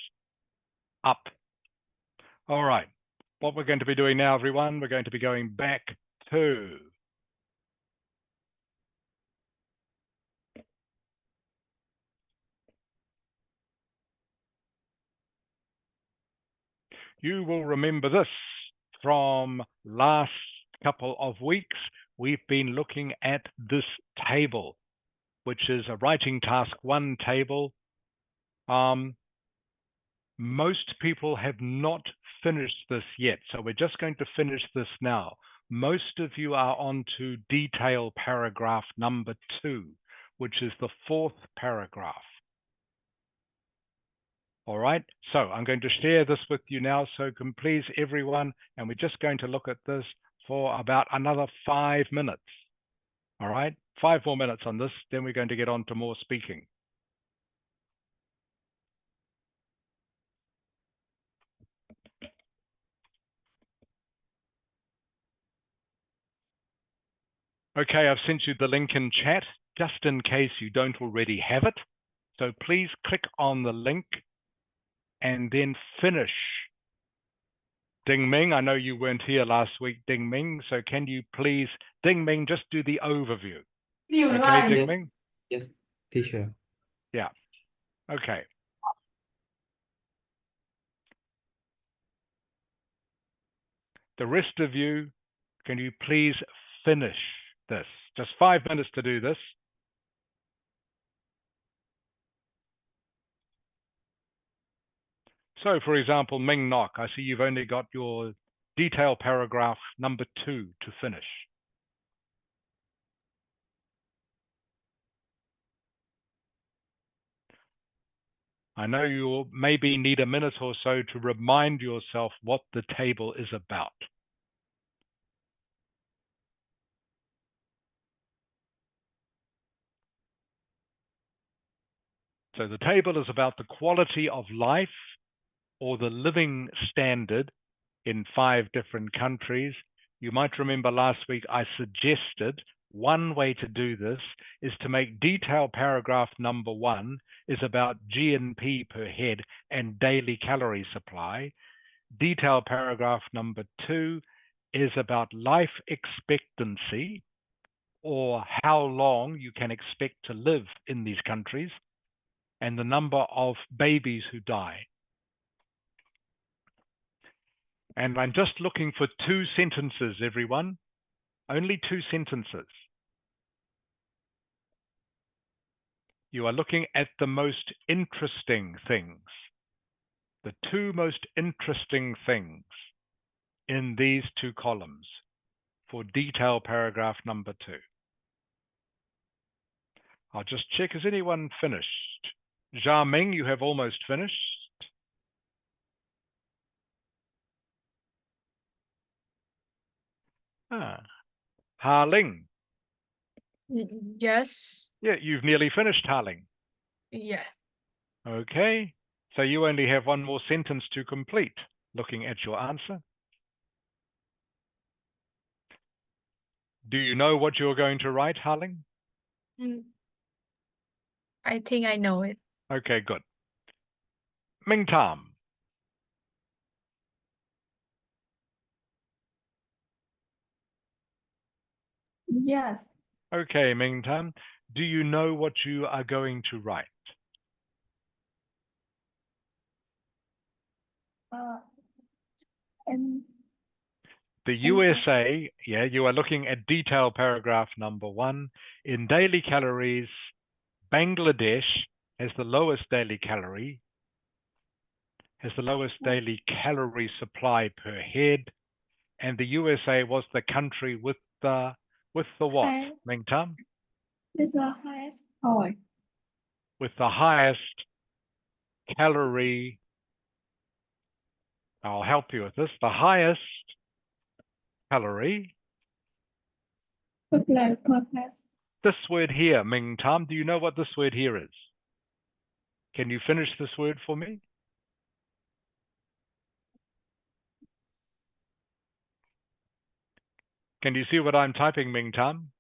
up. All right. What we're going to be doing now, everyone, we're going to be going back to you will remember this from last couple of weeks. We've been looking at this table, which is a writing task 1 table. Most people have not finished this yet, so we're just going to finish this now. Most of you are on to detail paragraph number 2, which is the 4th paragraph. All right, so I'm going to share this with you now, so can please everyone, and we're just going to look at this for about another 5 minutes. All right, 5 more minutes on this, then we're going to get on to more speaking. Okay, I've sent you the link in chat, just in case you don't already have it. So please click on the link and then finish. Ding Ming, I know you weren't here last week, Ding Ming, so can you please, Ding Ming, just do the overview. Okay, Ding Ming? Yes, teacher. Yeah, okay. The rest of you, can you please finish this? Just 5 minutes to do this. So, for example, Ming Nok, I see you've only got your detail paragraph number 2 to finish. I know you'll maybe need a minute or so to remind yourself what the table is about. So the table is about the quality of life or the living standard in 5 different countries. You might remember last week I suggested one way to do this is to make detail paragraph number 1 is about GNP per head and daily calorie supply. Detail paragraph number 2 is about life expectancy or how long you can expect to live in these countries and the number of babies who die. And I'm just looking for 2 sentences, everyone. Only 2 sentences. You are looking at the most interesting things. The 2 most interesting things in these 2 columns for detail paragraph number 2. I'll just check, has anyone finished? Zha Ming, you have almost finished. Ha Ling. Yes. Yeah, you've nearly finished, Ha Ling. Yeah. Okay, so you only have 1 more sentence to complete, looking at your answer. Do you know what you're going to write, Ha Ling? I think I know it. Okay, good. Ming Tam. Yes. Okay, Ming Tam. Do you know what you are going to write? And The USA, yeah, you are looking at detail paragraph number 1. In daily calories, Bangladesh has the lowest daily calorie supply per head, and the USA was the country with the what, Ming Tam? With the highest point. With the highest calorie. I'll help you with this. The highest calorie. This word here, Ming Tam, do you know what this word here is? Can you finish this word for me? Can you see what I'm typing, Ming Tam?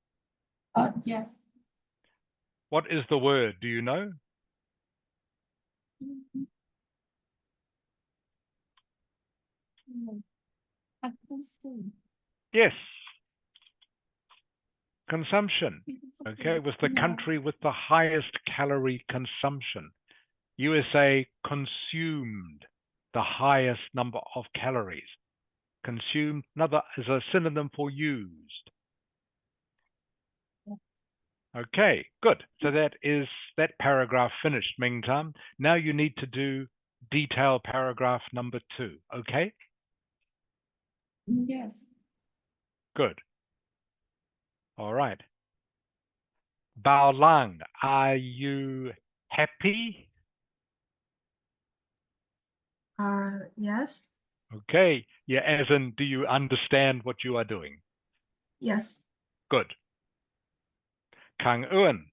Yes. What is the word? Do you know? I can see. Yes. Consumption. Okay, was the country with the highest calorie consumption. USA consumed the highest number of calories. Consumed, another is a synonym for used. Okay, good. So that is that paragraph finished, Ming Tam. Now you need to do detail paragraph number 2, okay? Yes. Good. All right. Bao Lang, are you happy? Yes. Okay. Yeah, as in, do you understand what you are doing? Yes. Good. Kang Eun.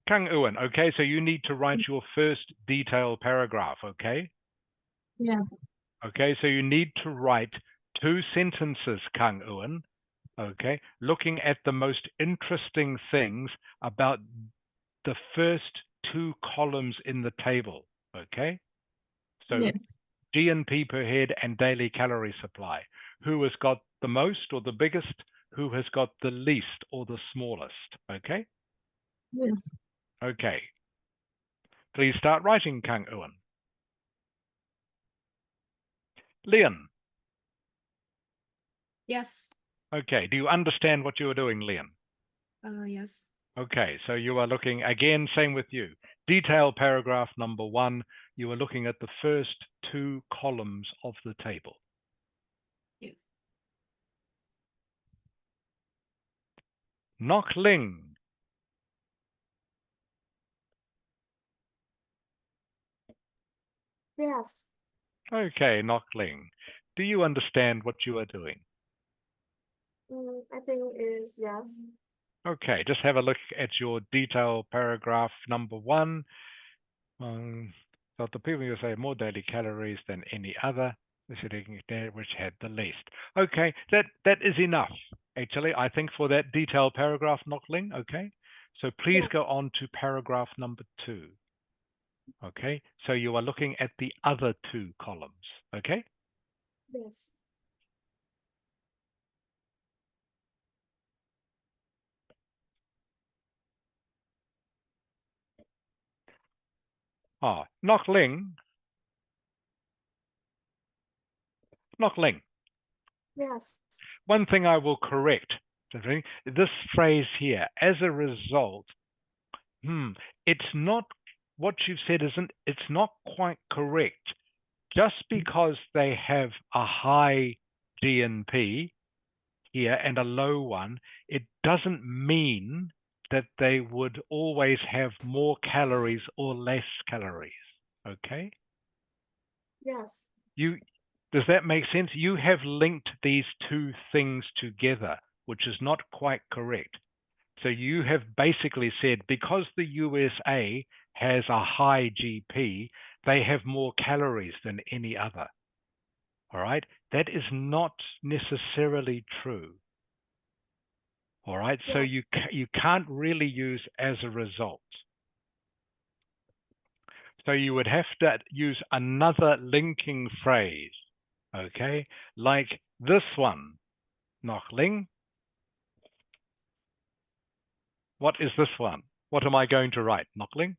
Kang Eun, okay, so you need to write your first detail paragraph, okay? Yes. Okay, so you need to write 2 sentences, Kang Eun, okay, looking at the most interesting things about the first 2 columns in the table, okay? So Yes. GNP per head and daily calorie supply. Who has got the most or the biggest? Who has got the least or the smallest, okay? Yes. Okay. Please start writing, Kang Eun. Leon. Yes. Okay, do you understand what you are doing, Leon? Yes. Okay, so you are looking, again, same with you. Detail paragraph number 1, you are looking at the first 2 columns of the table. Yes. Nok Ling. Yes. Okay, Nok Ling. Do you understand what you are doing? I think is yes. Okay, just have a look at your detail paragraph number 1. So the people you say more daily calories than any other, which had the least. Okay, that is enough, actually, I think, for that detail paragraph, Knockling. Okay, so please go on to paragraph number 2. Okay, so you are looking at the other 2 columns. Okay. Yes. Knockling. Yes. One thing I will correct, this phrase here, as a result, it's not what you've said it's not quite correct. Just because they have a high GNP here and a low one, it doesn't mean that they would always have more calories or less calories. Okay? Yes. Does that make sense? You have linked these 2 things together, which is not quite correct. So you have basically said because the USA has a high GP, they have more calories than any other. All right? That is not necessarily true. All right? So you can't really use as a result. So you would have to use another linking phrase, okay? Like this one, Knockling. What is this one? What am I going to write, Knockling?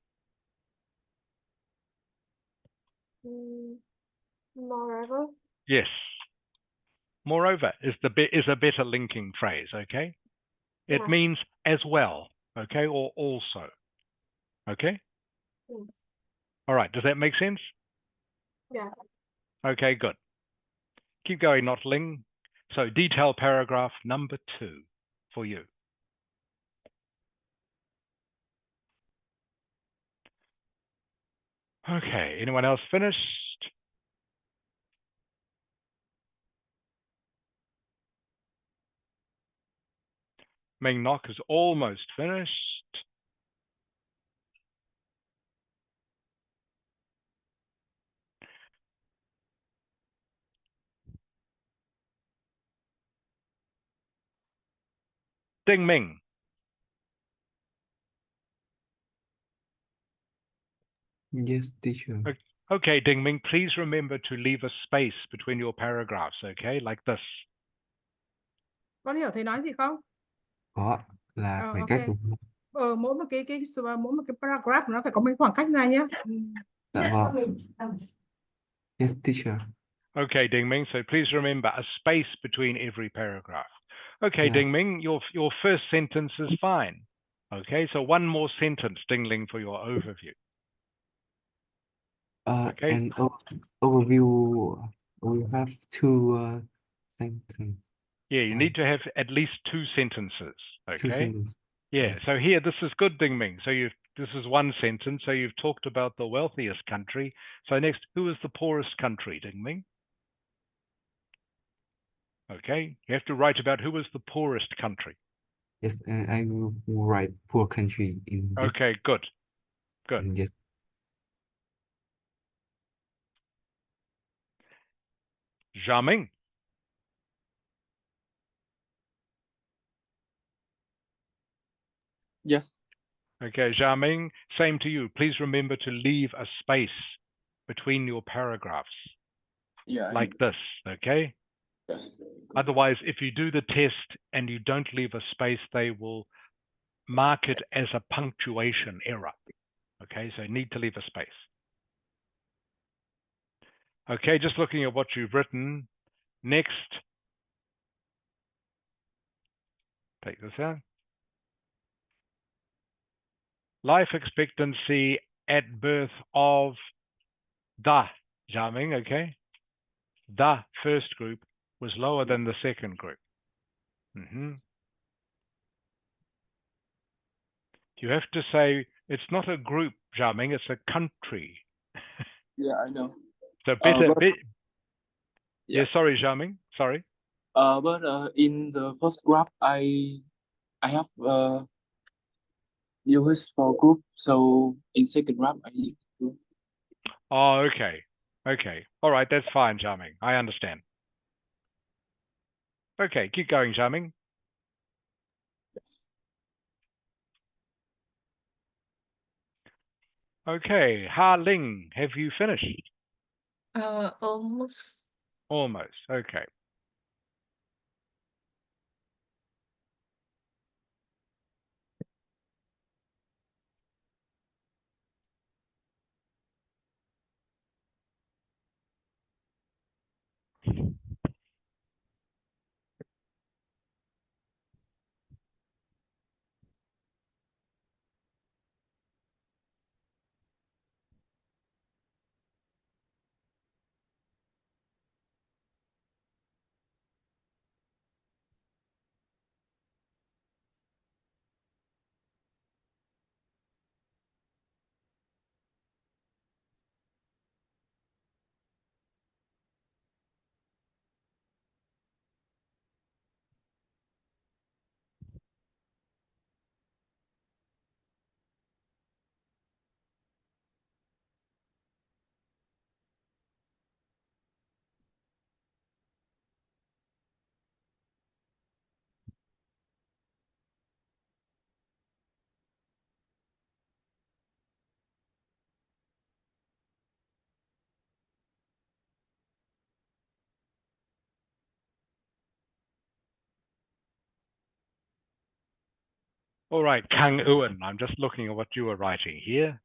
Moreover. Yes. Moreover is a better linking phrase, okay? It Yes. means as well, okay, or also, okay? Yes. All right, does that make sense? Yeah. Okay, good. Keep going, Notling. So detail paragraph number 2 for you. Okay, anyone else finished? Ming Nok is almost finished. Ding Ming. Yes, teacher. Okay, Ding Ming, please remember to leave a space between your paragraphs, okay? Like this. Con hiểu thầy nói gì không? Có, là khoảng Ok. cách đúng không? Mỗi một cái paragraph nó phải có một khoảng cách ra nhé. Dạ vâng. Yes, teacher. Okay, Ding Ming, so please remember a space between every paragraph. Okay, Yeah. Ding Ming, your first sentence is fine. Okay, so one more sentence, Ding Ling, for your overview. Okay. And overview, we have two sentences. Yeah, you need to have at least 2 sentences. Okay. 2 sentences. Yeah. Yes. So here, this is good, Ding Ming. So this is one sentence. So you've talked about the wealthiest country. So next, who is the poorest country, Ding Ming? Okay. You have to write about who is the poorest country. Yes, and I will write poor country in this. Okay. Good. Good. Yes. Zhaming. Yes. Okay, Zhaming, same to you. Please remember to leave a space between your paragraphs. Yeah. Like this, okay? Yes. Otherwise, if you do the test and you don't leave a space, they will mark it as a punctuation error. Okay, so you need to leave a space. Okay, just looking at what you've written. Next, take this out. Life expectancy at birth of the Zhaming, okay? The first group was lower than the second group. You have to say it's not a group, Zhaming, it's a country. Yeah, I know. So better. Yeah. Sorry, Zhaming. Sorry. But in the first graph, I have used for group. So in second graph, I use group. Oh, okay. Okay. All right, that's fine, Zhaming. I understand. Okay, keep going, Zhaming. Okay, Ha Ling, have you finished? Almost. Almost. Okay. All right, Kang Uan, I'm just looking at what you were writing here.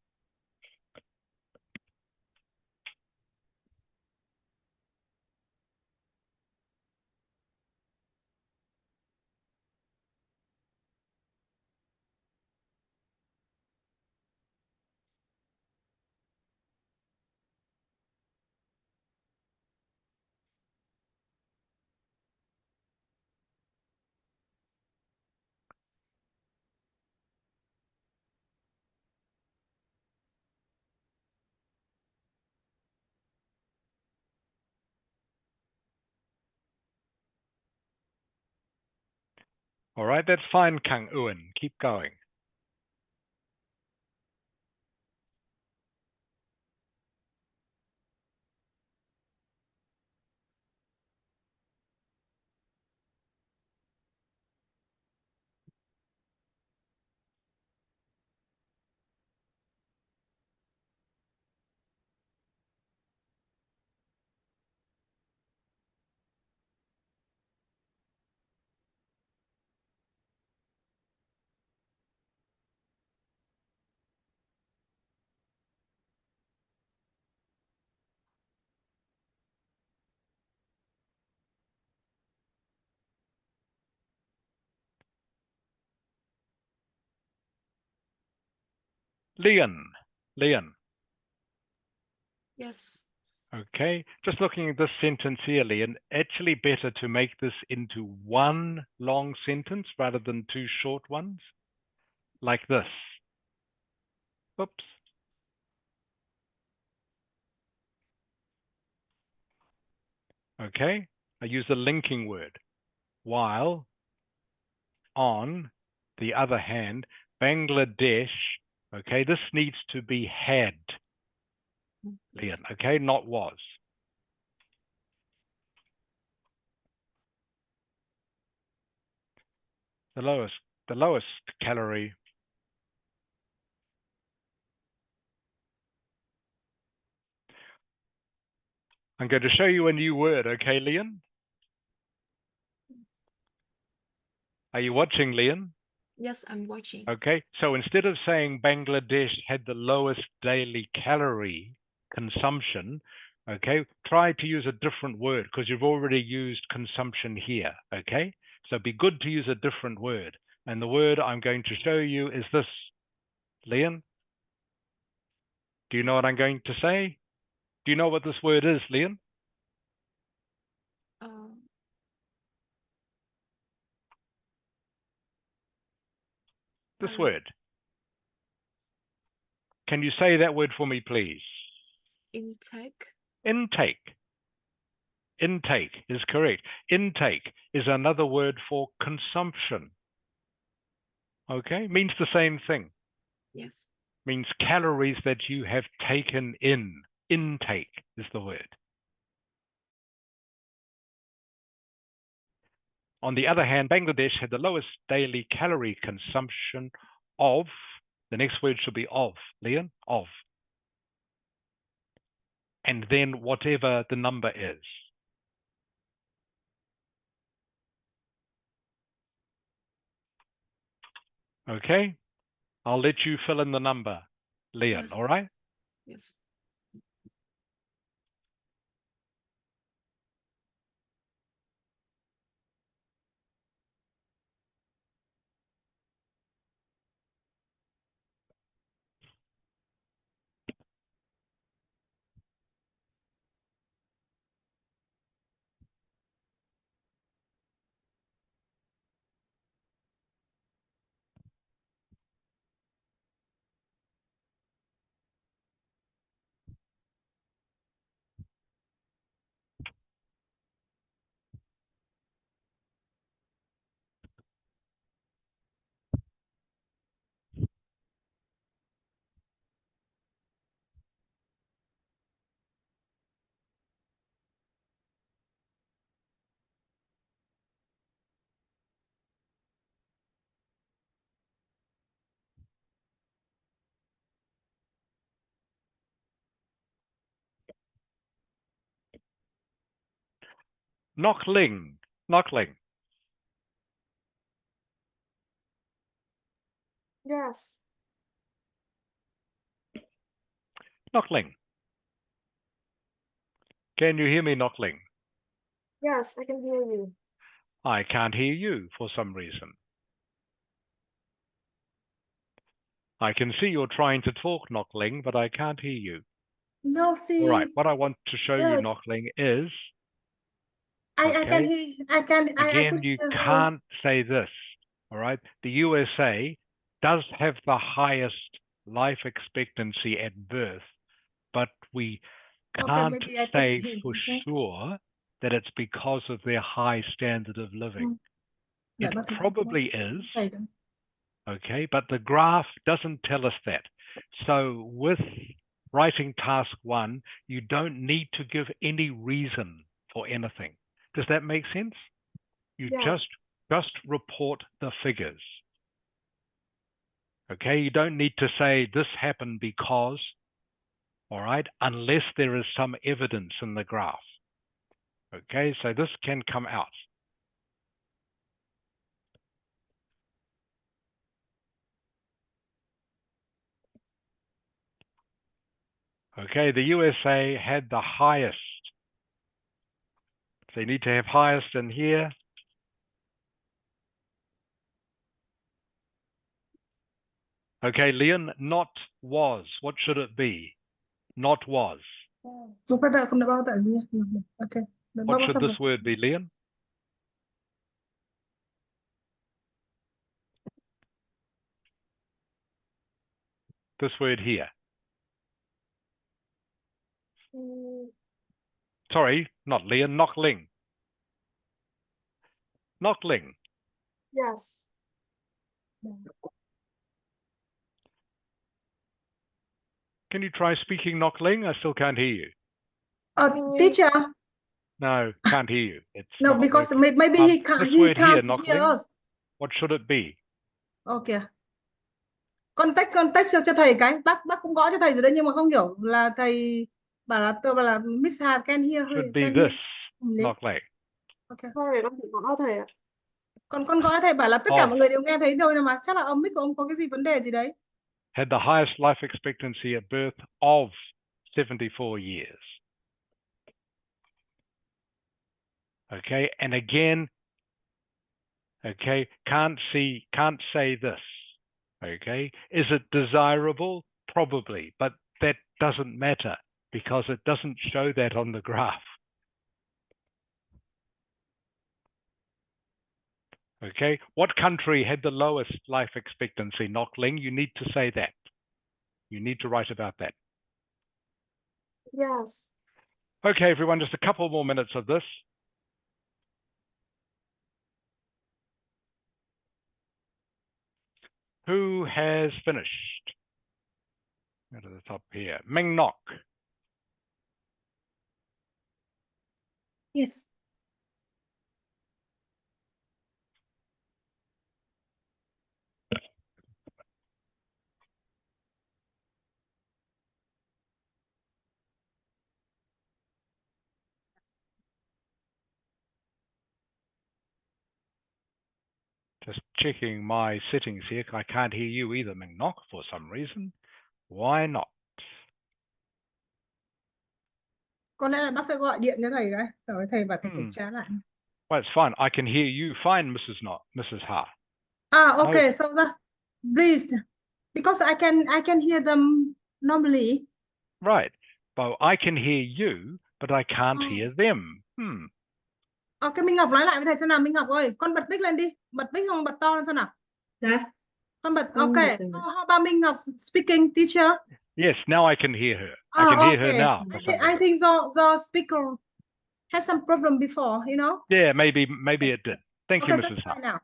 All right, that's fine, Kang Ewan. Keep going. Leon. Yes. Okay, just looking at this sentence here, Leon, actually better to make this into one long sentence rather than two short ones, like this. Oops. Okay, I use a linking word. While, on the other hand, Bangladesh, okay, this needs to be had, Leon, okay, not was. The lowest calorie. I'm going to show you a new word, okay, Leon? Are you watching, Leon? Yes, I'm watching. Okay, so instead of saying Bangladesh had the lowest daily calorie consumption, okay, try to use a different word because you've already used consumption here, okay? So be good to use a different word. And the word I'm going to show you is this, Leon. Do you know what I'm going to say? Do you know what this word is, Leon? This word. Can you say that word for me, please? Intake. Intake. Intake is correct. Intake is another word for consumption. Okay, means the same thing. Yes. Means calories that you have taken in. Intake is the word. On the other hand, Bangladesh had the lowest daily calorie consumption of, the next word should be of, Leon, of. And then whatever the number is. Okay, I'll let you fill in the number, Leon, Yes. all right? Yes. Knockling. Yes. Knockling. Can you hear me, Knockling? Yes, I can hear you. I can't hear you for some reason. I can see you're trying to talk, Knockling, but I can't hear you. No, All right, see. what I want to show you, Knockling, is I can hear. I again, could you hear you. can't say this. All right, the USA does have the highest life expectancy at birth, but we Okay, can't maybe I text say him. for Okay. sure that it's because of their high standard of living. It bác thấy probably is, thầy đâu. okay, but the graph doesn't tell us that. So with writing task 1, you don't need to give any reason for anything. Does that make sense? You Yes. just report the figures. Okay, you don't need to say this happened because, all right, unless there is some evidence in the graph. Okay, so this can come out. Okay, the USA had the highest. So you need to have highest in here. Okay, Leon, not was. What should it be? Not was. Chúng ta đã không đã bao tại gì. Ok. What should this word be, Leon? This word here. Sorry, not Leon, Knockling. Knockling. Yes. Can you try speaking Knockling? I still can't hear you. Teacher. No, can't hear you. It's No, not because working. maybe This he word here, can't hear Knockling. us. What should it be? Okay. Contact cho thầy cái. Bác cũng gõ cho thầy rồi đấy, nhưng mà không hiểu là thầy bảo là Miss Hà can hear her. Should be this, Knockling. Okay. Thôi để con thử gõ thầy ạ. Con gõ thầy bảo là tất cả mọi người đều nghe thấy thôi mà. Chắc là ông mic của ông có cái gì vấn đề gì đấy. Had the highest life expectancy at birth of 74 years. Okay, and again, okay, can't say this. Okay, is it desirable? Probably, but that doesn't matter because it doesn't show that on the graph. Okay, what country had the lowest life expectancy, Knockling? You need to say that. You need to write about that. Yes. Okay, everyone, just a couple more minutes of this. Who has finished? Go to the top here. Ming Nok. Yes. Just checking my settings here. I can't hear you either, Ming Nok, for some reason. Why not? Có lẽ là bác sẽ gọi điện cho thầy đấy. Rồi thầy bảo thầy kiểm tra lại. Well, it's fine. I can hear you fine, Mrs. Ha. Okay. No. So please, because I can hear them normally. Right. But I can hear you, but I can't hear them. Okay, Minh Ngọc nói lại với thầy xem nào. Minh Ngọc ơi, con bật mic lên đi. Bật mic không bật to lên xem nào. Dạ. Con bật. Okay. How about Minh Ngọc speaking, teacher? Yes, now I can hear her. I can hear her now. I think the speaker had some problem before, you know? Yeah, maybe it did. Thank you, Mrs. Ha. Now.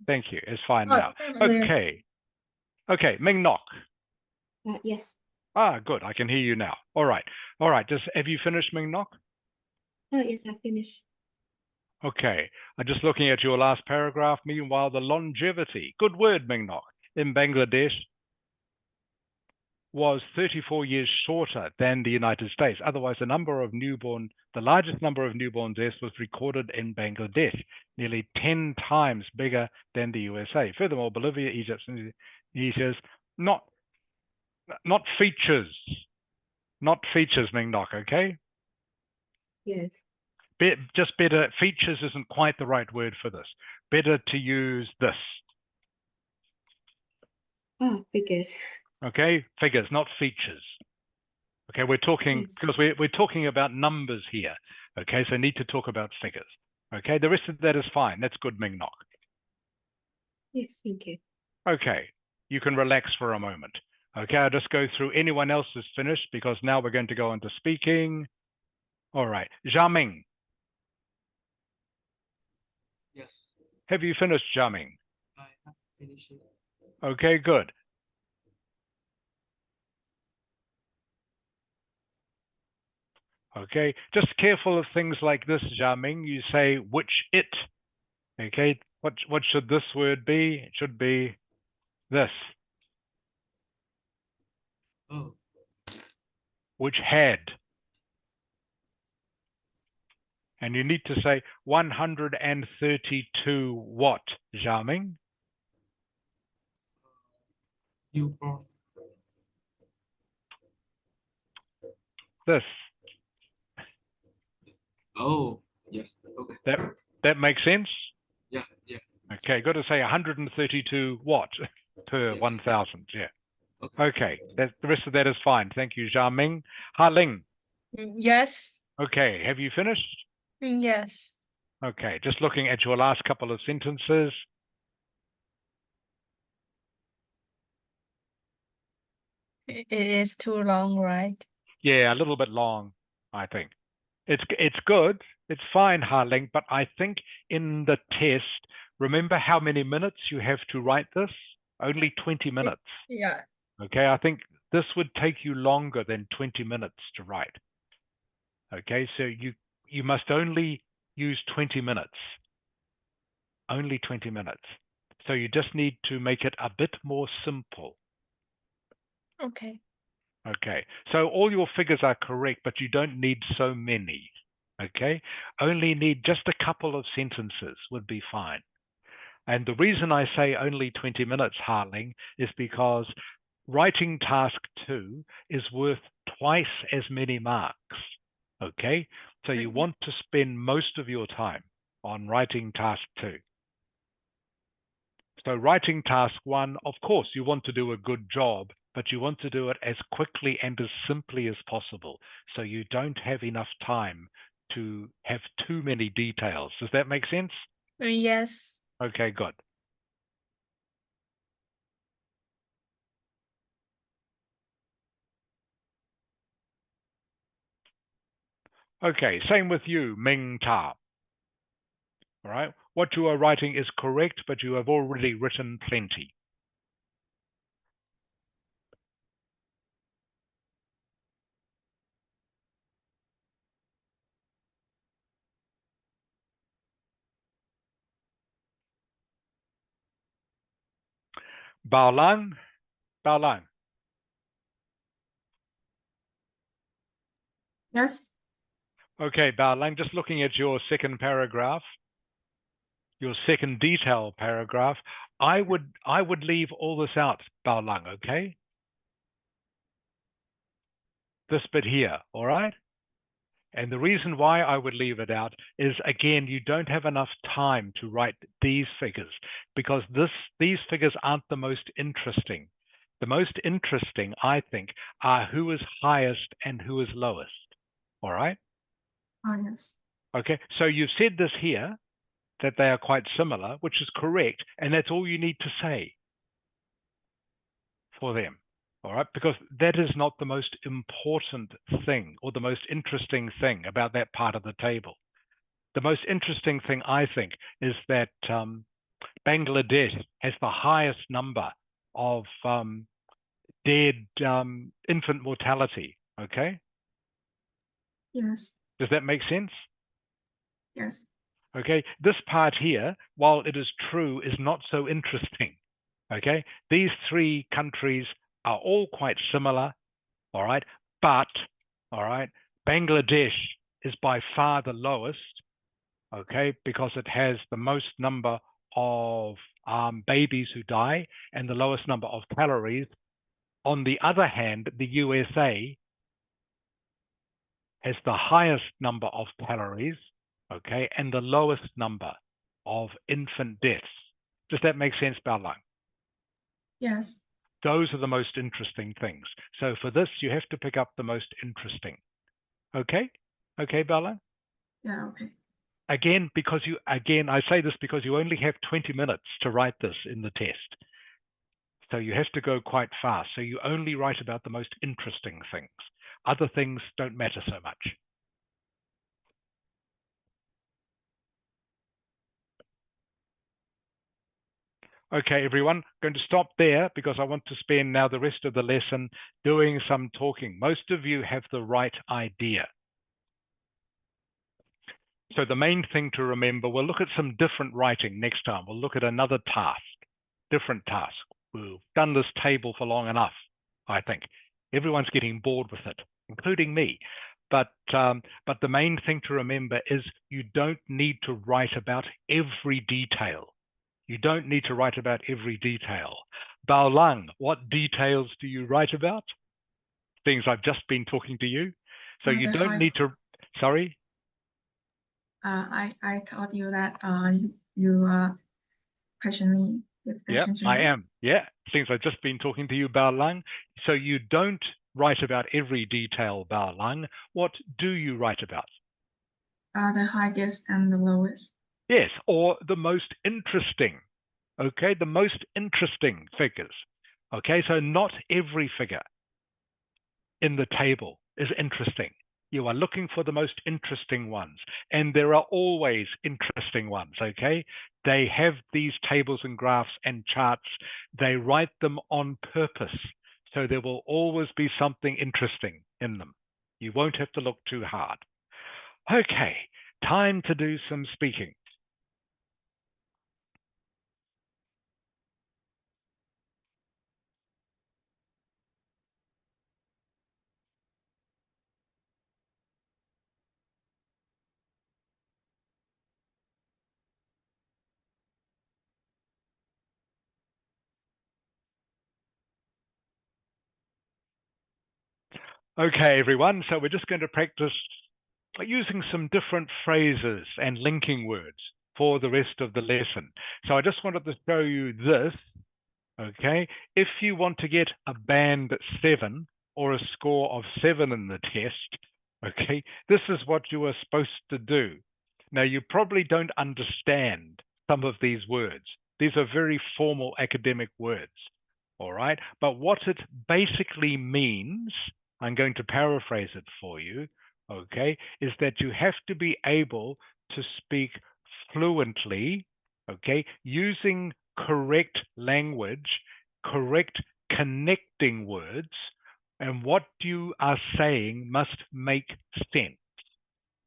Thank you. It's fine now. Okay, Ming Nok. Yes. Good. I can hear you now. All right. Have you finished, Ming Nok? Yes, I finished. Okay. I'm just looking at your last paragraph. Meanwhile, the longevity, good word, Ming Nok, in Bangladesh was 34 years shorter than the United States. Otherwise, the largest number of newborn deaths was recorded in Bangladesh, nearly 10 times bigger than the USA. Furthermore, Bolivia, Egypt, and Indonesia, not features, Ming Nok, okay? Yes. Just better, features isn't quite the right word for this. Better to use this. Figures. Okay, figures, not features. Okay, we're talking, because we're talking about numbers here. Okay, so need to talk about figures. Okay, the rest of that is fine. That's good, Ming Nok. Yes, thank you. Okay, you can relax for a moment. Okay, I'll just go through anyone else who's finished because now we're going to go into speaking. All right, Zha Ming. Yes. Have you finished, Jiaming? I have finished it. Okay, good. Okay, just careful of things like this, Jiaming. You say which it. Okay, what should this word be? It should be this. Oh, Which had. And you need to say 132 what, Jiaming? newborn. This. Oh, yes. Okay. That makes sense? Yeah, yeah. Okay, got to say 132 what per Yes. 1,000. Yeah. Okay. Okay, the rest of that is fine. Thank you, Jiaming. Ha-Ling. Yes. Okay, have you finished? Yes. Okay, just looking at your last couple of sentences. It is too long, right? Yeah, a little bit long, I think. It's good. It's fine, Ha-Ling, but I think in the test, remember how many minutes you have to write this? Only 20 minutes. Yeah. Okay, I think this would take you longer than 20 minutes to write. Okay, so you must only use 20 minutes. Only 20 minutes. So you just need to make it a bit more simple. Okay. Okay, so all your figures are correct, but you don't need so many. Okay, only need just a couple of sentences would be fine. And the reason I say only 20 minutes, Ha-Ling, is because writing task 2 is worth twice as many marks. Okay, so you want to spend most of your time on writing task 2. So writing task 1, of course, you want to do a good job, but you want to do it as quickly and as simply as possible. So you don't have enough time to have too many details. Does that make sense? Yes. Okay, good. Okay, same with you, Ming Ta. All right, what you are writing is correct, but you have already written plenty. Bao Lang, Bao Lang. Yes. Okay, Bao Lang, just looking at your second paragraph, your second detail paragraph, I would leave all this out, Bao Lang, okay? This bit here, all right? And the reason why I would leave it out is, again, you don't have enough time to write these figures because these figures aren't the most interesting. The most interesting, I think, are who is highest and who is lowest, all right? Oh, yes. Okay, so you've said this here, that they are quite similar, which is correct, and that's all you need to say for them, all right? Because that is not the most important thing or the most interesting thing about that part of the table. The most interesting thing, I think, is that Bangladesh has the highest number of dead infant mortality, okay? Yes. Does that make sense? Yes. Okay, this part here, while it is true, is not so interesting. Okay, these three countries are all quite similar, all right, but, all right, Bangladesh is by far the lowest, okay, because it has the most number of babies who die and the lowest number of calories. On the other hand, the USA has the highest number of calories, okay, and the lowest number of infant deaths. Does that make sense, Bao Lang? Yes. Those are the most interesting things. So for this, you have to pick up the most interesting. Okay? Okay, Bao Lang? Yeah, okay. Again, I say this because you only have 20 minutes to write this in the test. So you have to go quite fast. So you only write about the most interesting things. Other things don't matter so much. Okay, everyone, going to stop there because I want to spend now the rest of the lesson doing some talking. Most of you have the right idea. So the main thing to remember, we'll look at some different writing next time. We'll look at another task, different task. We've done this table for long enough, I think. Everyone's getting bored with it, including me. But the main thing to remember is you don't need to write about every detail. You don't need to write about every detail. Bao Lang, what details do you write about? Things I've just been talking to you. So you don't need to, sorry? I told you that you passionately with Yeah, I am. Yeah, things I've just been talking to you, Bao Lang. So you don't write about every detail, Bao Lang. What do you write about? The highest and the lowest. Yes, or the most interesting. Okay, the most interesting figures. Okay, so not every figure in the table is interesting. You are looking for the most interesting ones, and there are always interesting ones, okay? They have these tables and graphs and charts. They write them on purpose, so there will always be something interesting in them. You won't have to look too hard. Okay, time to do some speaking. Okay, everyone, so we're just going to practice using some different phrases and linking words for the rest of the lesson. So I just wanted to show you this, okay? If you want to get a band 7 or a score of 7 in the test, okay, this is what you are supposed to do. Now, you probably don't understand some of these words. These are very formal academic words, all right? But what it basically means, I'm going to paraphrase it for you, okay, is that you have to be able to speak fluently, okay, using correct language, correct connecting words, and what you are saying must make sense.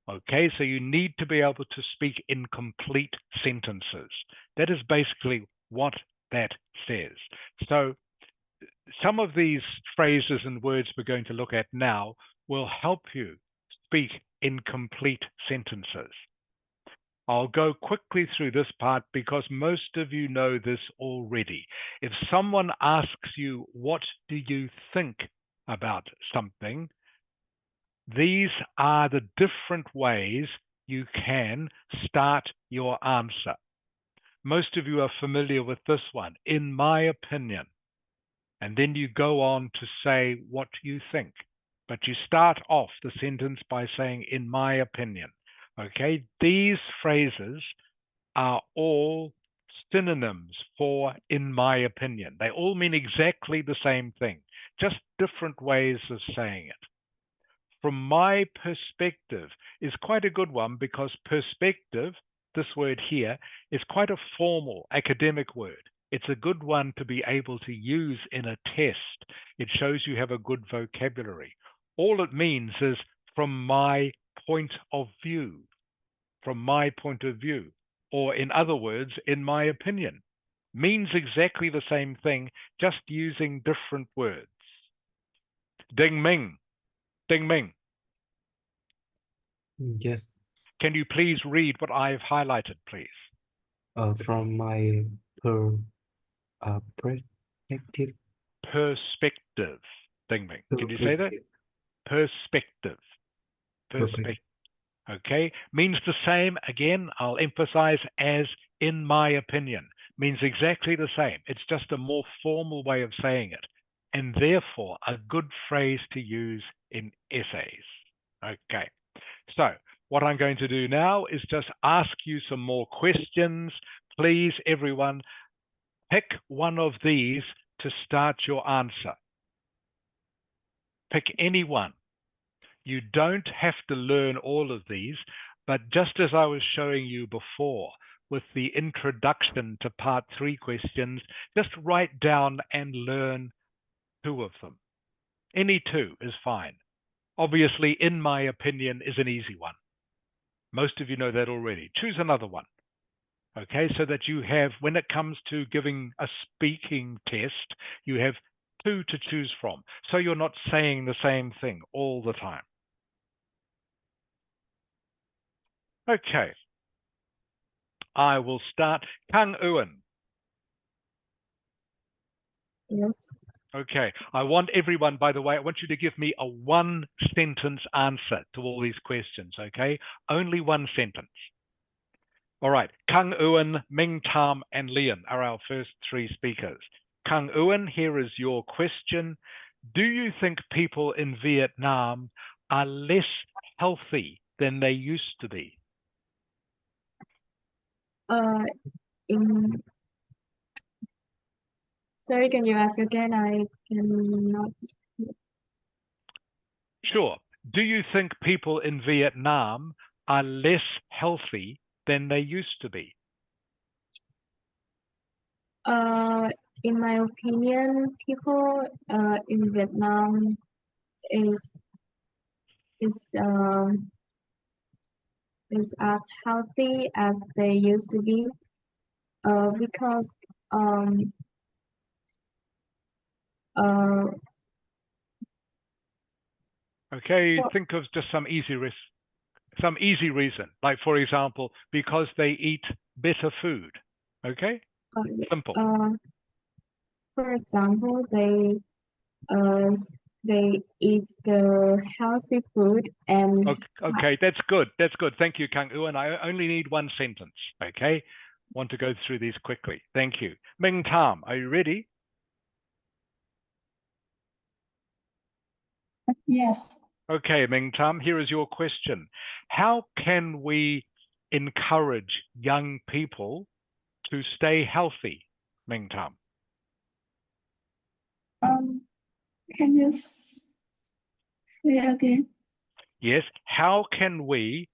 Okay, so you need to be able to speak in complete sentences. That is basically what that says. So some of these phrases and words we're going to look at now will help you speak in complete sentences. I'll go quickly through this part because most of you know this already. If someone asks you, what do you think about something? These are the different ways you can start your answer. Most of you are familiar with this one, in my opinion. And then you go on to say what you think. But you start off the sentence by saying, in my opinion. Okay, these phrases are all synonyms for in my opinion. They all mean exactly the same thing, just different ways of saying it. From my perspective is quite a good one because perspective, this word here, is quite a formal academic word. It's a good one to be able to use in a test. It shows you have a good vocabulary. All it means is from my point of view, from my point of view, or in other words, in my opinion, means exactly the same thing, just using different words. Ding Ming, Ding Ming. Yes. Can you please read what I've highlighted, please? From my perspective. Perspective. Ding Ming. Can you say that? Perspective. Perspective. Okay. Means the same. Again, I'll emphasize as in my opinion. Means exactly the same. It's just a more formal way of saying it. And therefore, a good phrase to use in essays. Okay. So what I'm going to do now is just ask you some more questions. Please, everyone, pick one of these to start your answer. Pick any one. You don't have to learn all of these, but just as I was showing you before, with the introduction to part 3 questions, just write down and learn 2 of them. Any 2 is fine. Obviously, in my opinion, is an easy one. Most of you know that already. Choose another one. Okay, so that you have, when it comes to giving a speaking test, you have 2 to choose from. So you're not saying the same thing all the time. Okay. I will start. Kang Ewan. Yes. Okay. I want everyone, by the way, I want you to give me a 1-sentence answer to all these questions, okay? Only 1 sentence. All right. Kang Ewan, Ming Tam, and Leon are our first 3 speakers. Kang Ewan, here is your question. Do you think people in Vietnam are less healthy than they used to be? In Sorry, can you ask again? I cannot. Sure. Do you think people in Vietnam are less healthy than they used to be? In my opinion, people in Vietnam is is um is as healthy as they used to be. Because Okay, well, think of just some easy reason. Like, for example, because they eat better food. Okay? Simple. for example, they eat the healthy food and Okay, that's good. That's good. Thank you, Kang Ewan. I only need 1 sentence. Okay? Want to go through these quickly. Thank you. Ming Tam, are you ready? Yes. Okay, Ming Tam, here is your question. How can we encourage young people to stay healthy, Ming Tam? Can you say again? Yes, how can we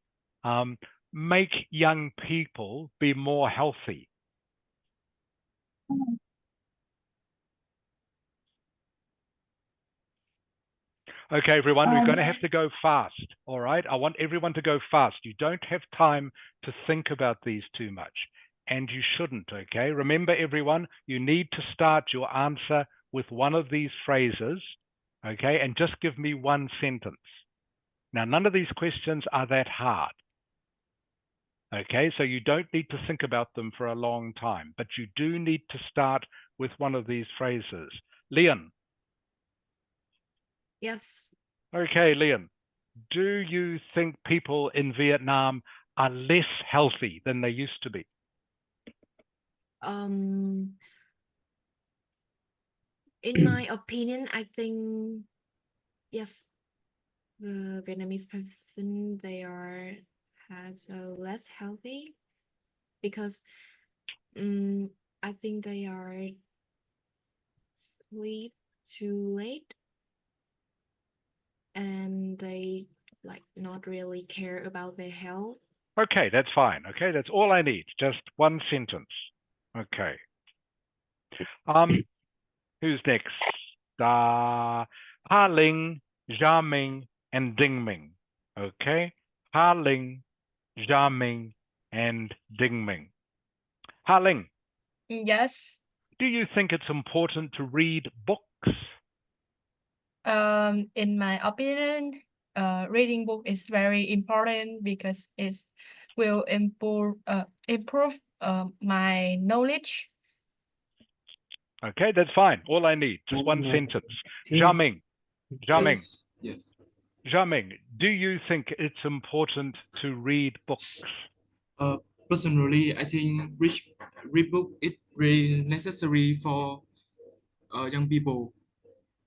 make young people be more healthy? Okay, everyone, we're going to have to go fast, all right? I want everyone to go fast. You don't have time to think about these too much, and you shouldn't, okay? Remember, everyone, you need to start your answer with one of these phrases, okay? And just give me 1 sentence. Now, none of these questions are that hard, okay? So you don't need to think about them for a long time, but you do need to start with one of these phrases. Leon. yes. Okay, Leon. Do you think people in Vietnam are less healthy than they used to be? In my opinion, I think yes, the Vietnamese person has less healthy because I think they are sleep too late and they like not really care about their health. Okay, that's fine. Okay, that's all I need. Just 1 sentence. Okay. Who's next? Ha Ling, Jia Ming, and Ding Ming. Okay. Ha Ling, Jia Ming, and Ding Ming. Ha Ling. Yes. Do you think it's important to read books? In my opinion, reading book is very important because it will improve my knowledge. Okay, that's fine. All I need, just 1 sentence. Jia Ming. Jia Ming. Yes. Jia Ming, do you think it's important to read books? Personally, I think read book is really necessary for young people.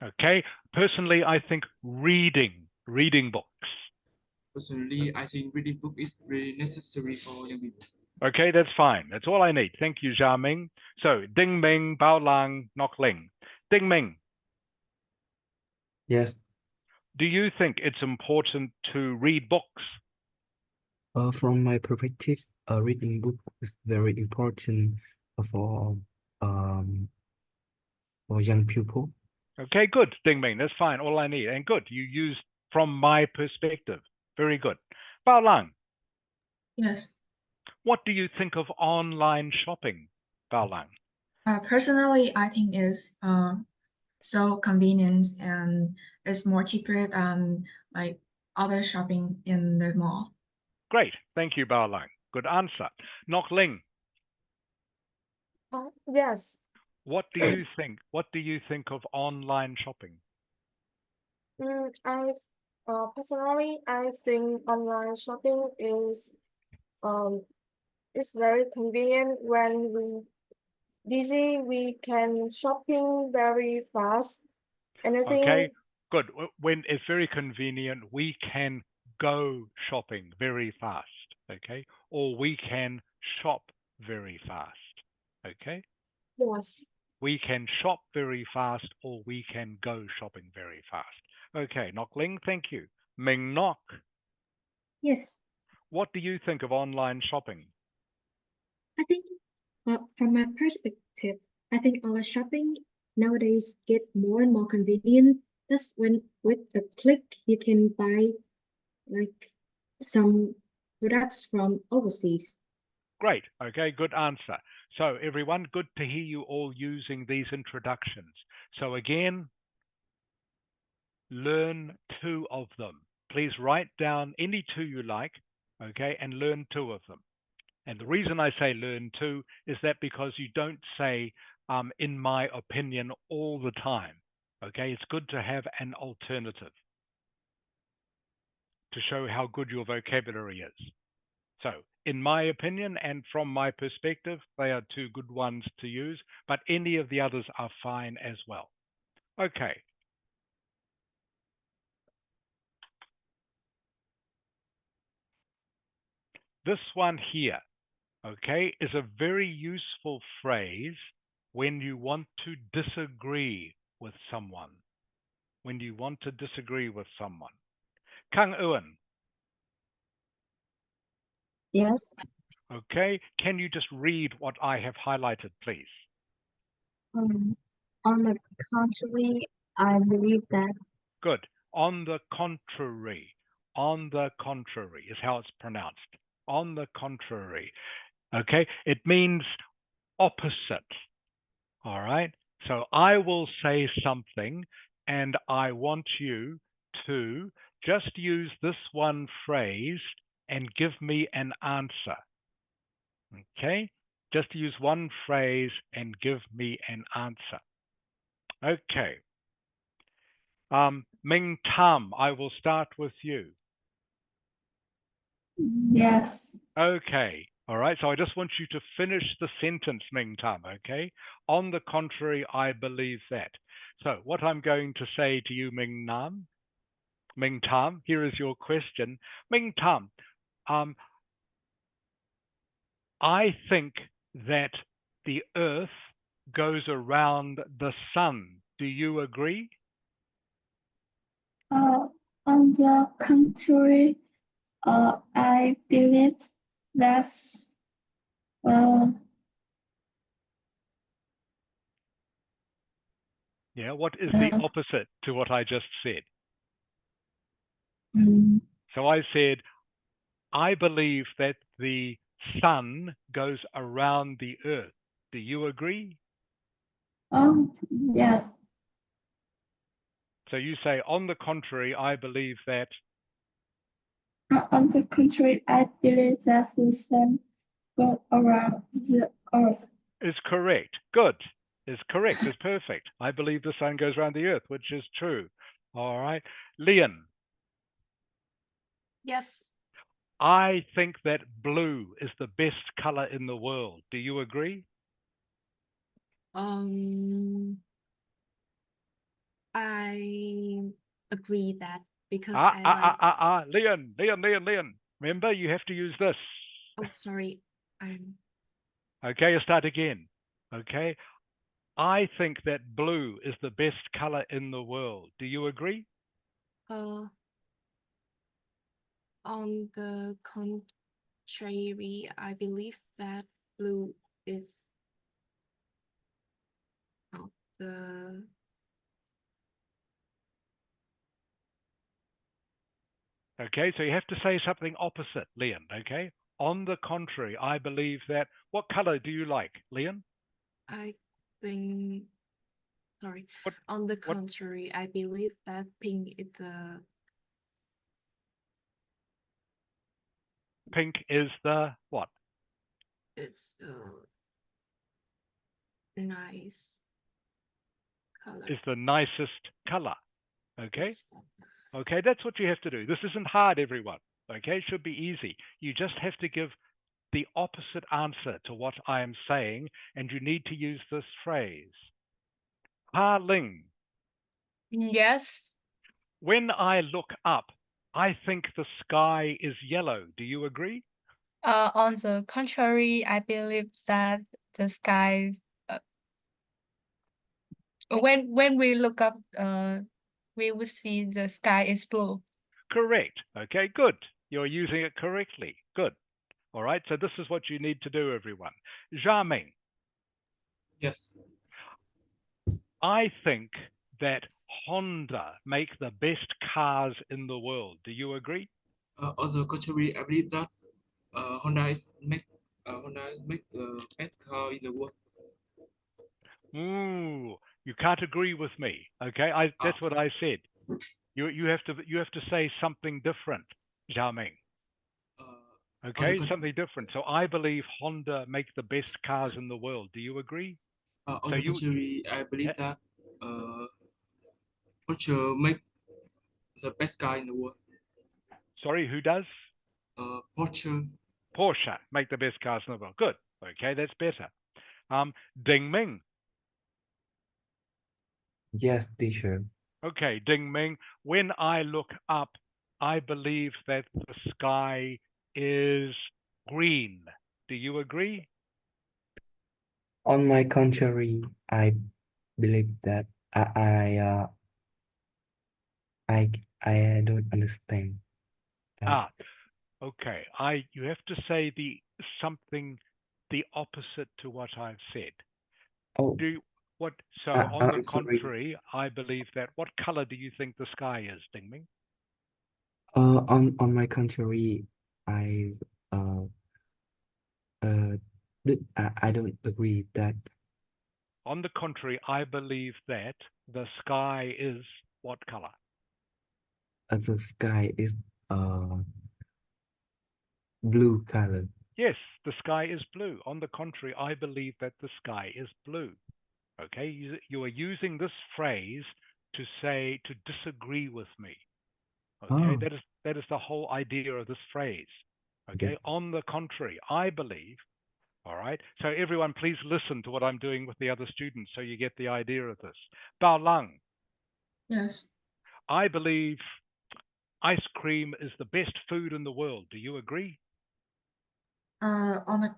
Okay. Personally, I think reading books. Personally, I think reading book is really necessary for young people. Okay, that's fine. That's all I need. Thank you, Jia Ming. So, Ding Ming, Bao Lang, Nok Ling. Ding Ming. Yes. Do you think it's important to read books? From my perspective, reading book is very important for um young people. Okay, good, Ding Ming. That's fine. All I need. And good, you used from my perspective. Very good. Bao Lang, Yes. what do you think of online shopping, Bao Lang? Personally, I think it's so convenient and it's more cheaper than like other shopping in the mall. Great. Thank you, Bao Lang. Good answer. Nok Ling, Yes. what do you think? What do you think of online shopping? I personally, I think online shopping is very convenient when we busy. We can shopping very fast. And I think Okay, good. When it's very convenient, we can go shopping very fast. Okay, or we can shop very fast. Okay, yes. we can shop very fast, or we can go shopping very fast. Okay, Nok Ling, thank you. Ming Nok, Yes, what do you think of online shopping? I think from my perspective, I think online shopping nowadays get more and more convenient. That's when with a click you can buy like some products from overseas. Great. Okay, good answer. So, everyone, good to hear you all using these introductions. So, again, learn 2 of them. Please write down any 2 you like, okay, and learn 2 of them. And the reason I say learn 2 is that because you don't say, in my opinion, all the time. Okay, it's good to have an alternative to show how good your vocabulary is. So, in my opinion and from my perspective, they are 2 good ones to use, but any of the others are fine as well. Okay. This one here, okay, is a very useful phrase when you want to disagree with someone. When you want to disagree with someone. Kang Ewan, Yes. okay, can you just read what I have highlighted, please? On the contrary, I believe that. Good. On the contrary. On the contrary is how it's pronounced. On the contrary. Okay, it means opposite. All right. So I will say something and I want you to just use this one phrase and give me an answer. Okay. Just use one phrase and give me an answer. Okay. Ming Tam, I will start with you. Yes. Okay. All right. So I just want you to finish the sentence, Ming Tam. Okay. On the contrary, I believe that. So what I'm going to say to you, Ming Tam, here is your question. Ming Tam, I think that the Earth goes around the sun. Do you agree? On the contrary, I believe that's Yeah. What is the opposite to what I just said? So I said, I believe that the sun goes around the earth. Do you agree? yes. So you say, on the contrary, I believe that. On the contrary, I believe that the sun goes around the earth. Is correct. Good. Is correct. Is perfect. I believe the sun goes around the earth, which is true. All right. Leon. Yes. I think that blue is the best color in the world. Do you agree? I agree that because I like. Leon. Remember, you have to use this. Oh, sorry. I'm. Okay, you start again. Okay. I think that blue is the best color in the world. Do you agree? On the contrary, I believe that blue is not the Okay, so you have to say something opposite, Leon. Okay. On the contrary, I believe that. What color do you like, Leon? I think sorry. What? On the What? contrary, I believe that pink is Pink is the what? it's nice color. Is the nicest color. Okay. Yes. Okay, that's what you have to do. This isn't hard, everyone. Okay, it should be easy. You just have to give the opposite answer to what I am saying, and you need to use this phrase. Ha Ling, Yes. when I look up, I think the sky is yellow. Do you agree? On the contrary, I believe that the sky when we look up we will see the sky is blue. Correct. Okay, good. You're using it correctly. Good. All right, so this is what you need to do, everyone. Xiaoming, Yes. I think that Honda make the best cars in the world. Do you agree? On the contrary, I believe that Honda is make the best car in the world. Ooh, you can't agree with me. Okay, that's what I said. You have to say something different, Xiaoming. Okay, something different. So I believe Honda make the best cars in the world. Do you agree? On So the contrary, I believe that Porsche make the best car in the world. Sorry, who does? Porsche. Porsche make the best cars in the world. Good. Okay, that's better. Ding Ming. Yes, teacher. Okay, Ding Ming. When I look up, I believe that the sky is green. Do you agree? On my contrary, I believe that I I don't understand that. Ah, okay. You have to say the opposite to what I've said. Oh, So on the I'm sorry. contrary, I believe that. What color do you think the sky is, Ding Ming? On my contrary, I uh I don't agree that On the contrary, I believe that the sky is what color? the sky is blue color. Yes, the sky is blue. On the contrary, I believe that the sky is blue. Okay, you are using this phrase to disagree with me. Okay, Oh, that is the whole idea of this phrase. Okay, yes. on the contrary, I believe. All right, so everyone, please listen to what I'm doing with the other students so you get the idea of this. Bao Lang, Yes. I believe ice cream is the best food in the world. Do you agree? On the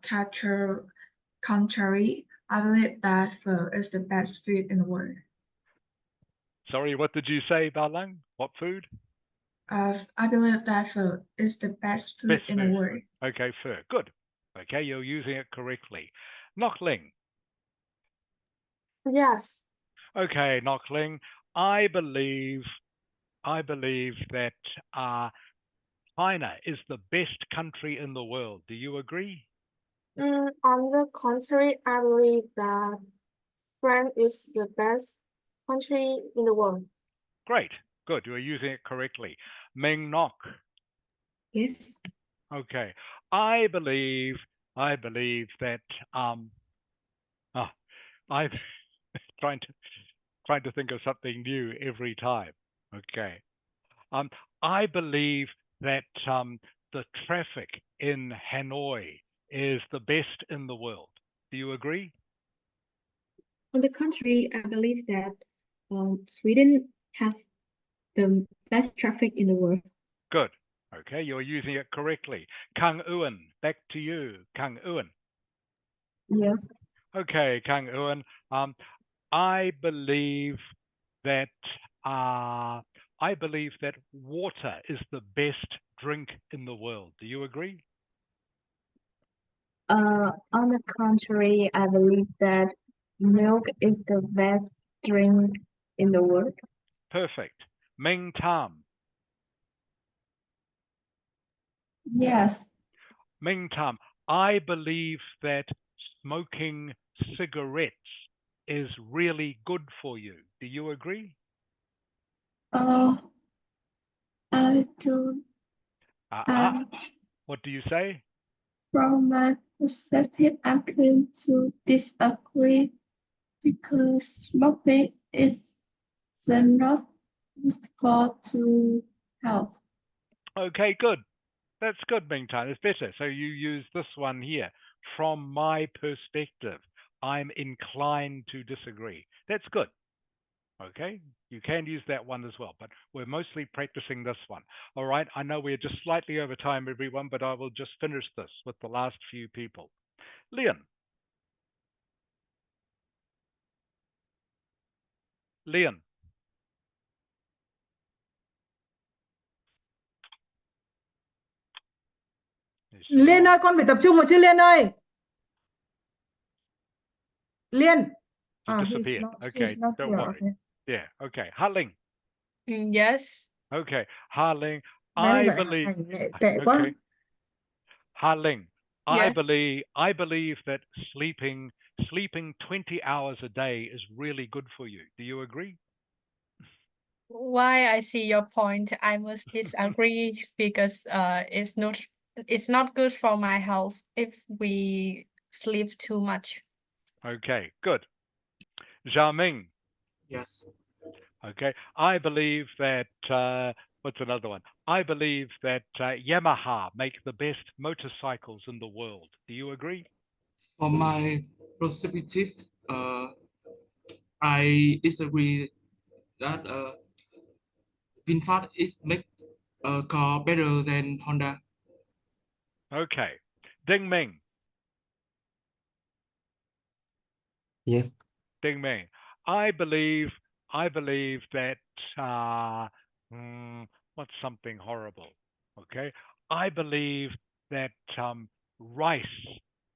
contrary, I believe that pho is the best food in the world. Sorry, what did you say, Bao Lang? What food? I believe that pho is the best food Best in the food. world. Okay, pho. Good. Okay, you're using it correctly. Knockling. Yes. Okay, Knockling. I believe that China is the best country in the world. Do you agree? On the contrary, I believe that France is the best country in the world. Great. Good. You are using it correctly. Ming Nok. Yes. Okay. I believe that I'm trying to think of something new every time. Okay. I believe that the traffic in Hanoi is the best in the world. Do you agree? On the contrary, I believe that Sweden has the best traffic in the world. Good. Okay, you're using it correctly. Kang Uan, back to you. Kang Uan. Yes. Okay, Kang Uan. I believe that water is the best drink in the world. Do you agree? On the contrary, I believe that milk is the best drink in the world. Perfect. Ming Tam. Yes. Ming Tam, I believe that smoking cigarettes is really good for you. Do you agree? I do. What do you say? From my perspective, I'm going to disagree because smoking is not useful to health. Okay, good. That's good, Ming Tan. It's better. So you use this one here. From my perspective, I'm inclined to disagree. That's good. Okay, you can use that one as well, but we're mostly practicing this one. All right, I know we're just slightly over time, everyone, but I will just finish this with the last few people. Leon. Leon. Liên ơi, con phải tập trung vào chữ Liên ơi. Liên. He disappeared. Okay, don't here. worry. Okay. Yeah, okay. Ha Ling. Yes. Okay, Ha Ling. Bé này I dạy believe. hành nghệ tệ quá. Okay. Ha Ling. Yeah. I believe that sleeping 20 hours a day is really good for you. Do you agree? Why I see your point, I must disagree because it's not good for my health if we sleep too much. Okay, good. Jiaming. Yes. Okay, I believe that what's another one? I believe that Yamaha make the best motorcycles in the world. Do you agree? From my perspective, I disagree that VinFast is make a car better than Honda. Okay, Ding Ming. Yes. Ding Ming. I believe that what's something horrible? Okay, I believe that rice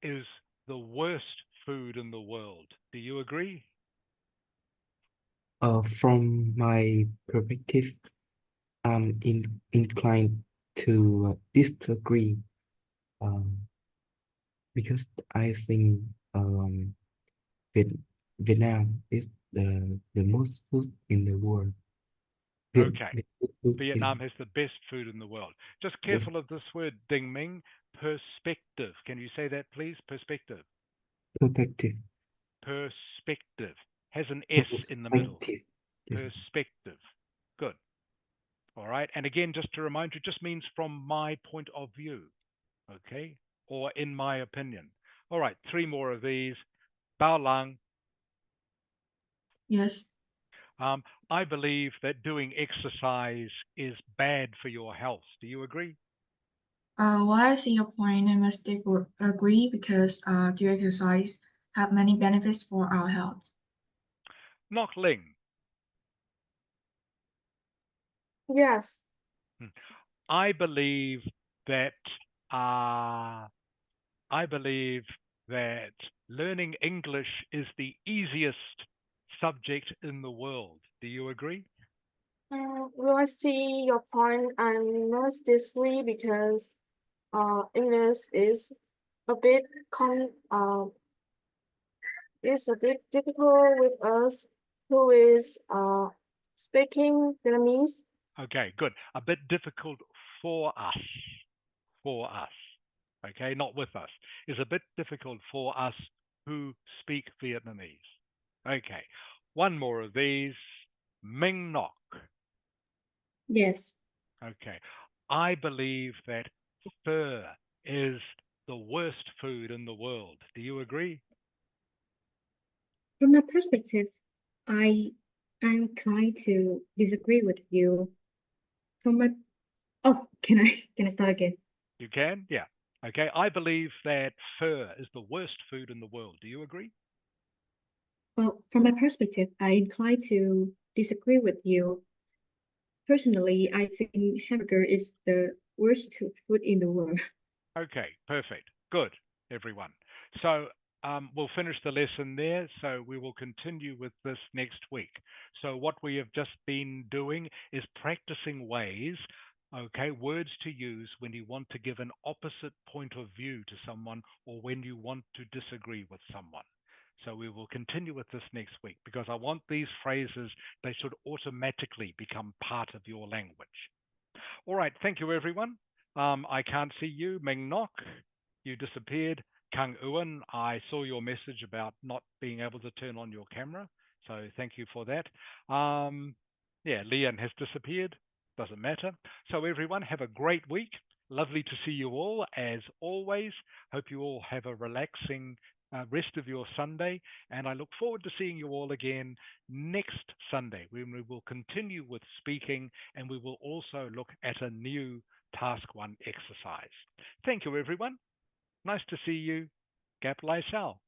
is the worst food in the world. Do you agree? From my perspective, I'm inclined to disagree. Because I think Viet Vietnam is the most food in the world. Okay. The food Vietnam has the best food in the world. Just careful of this word, Ding Ming. Perspective. Can you say that, please? Perspective. perspective. Perspective. Has an S in the middle. Perspective. Yes. Perspective. Good. All right. And again, just to remind you, just means from my point of view. Okay. Or in my opinion. All right. 3 more of these. Bao Lang. Yes. I believe that doing exercise is bad for your health. Do you agree? Well, I see your point. I must agree because do exercise have many benefits for our health. Nok Ling. Yes. I believe that learning English is the easiest subject in the world. Do you agree? Well, I see your point. I must disagree because English is a bit difficult with us who is speaking Vietnamese. Okay, good. A bit difficult for us. For us. Okay, not with us. Is a bit difficult for us who speak Vietnamese. Okay, one more of these. Ming Nok. Yes. Okay, I believe that pho is the worst food in the world. Do you agree? From my perspective, I'm inclined to disagree with you. From my can I start again? You can? Yeah. Okay, I believe that pho is the worst food in the world. Do you agree? Well, from my perspective, I incline to disagree with you. Personally, I think hamburger is the worst food in the world. Okay, perfect. Good. everyone. So we'll finish the lesson there. So we will continue with this next week. So what we have just been doing is practicing ways, okay, words to use when you want to give an opposite point of view to someone or when you want to disagree with someone. So we will continue with this next week because I want these phrases, they should automatically become part of your language. All right, thank you, everyone. I can't see you. Meng Nok, you disappeared. Kang Uan, I saw your message about not being able to turn on your camera. So thank you for that. Yeah, Lian has disappeared. Doesn't matter. So everyone, have a great week. Lovely to see you all, as always. Hope you all have a relaxing rest of your Sunday. And I look forward to seeing you all again next Sunday when we will continue with speaking and we will also look at a new Task 1 exercise. Thank you, everyone. Nice to see you. Gap Lai Sao.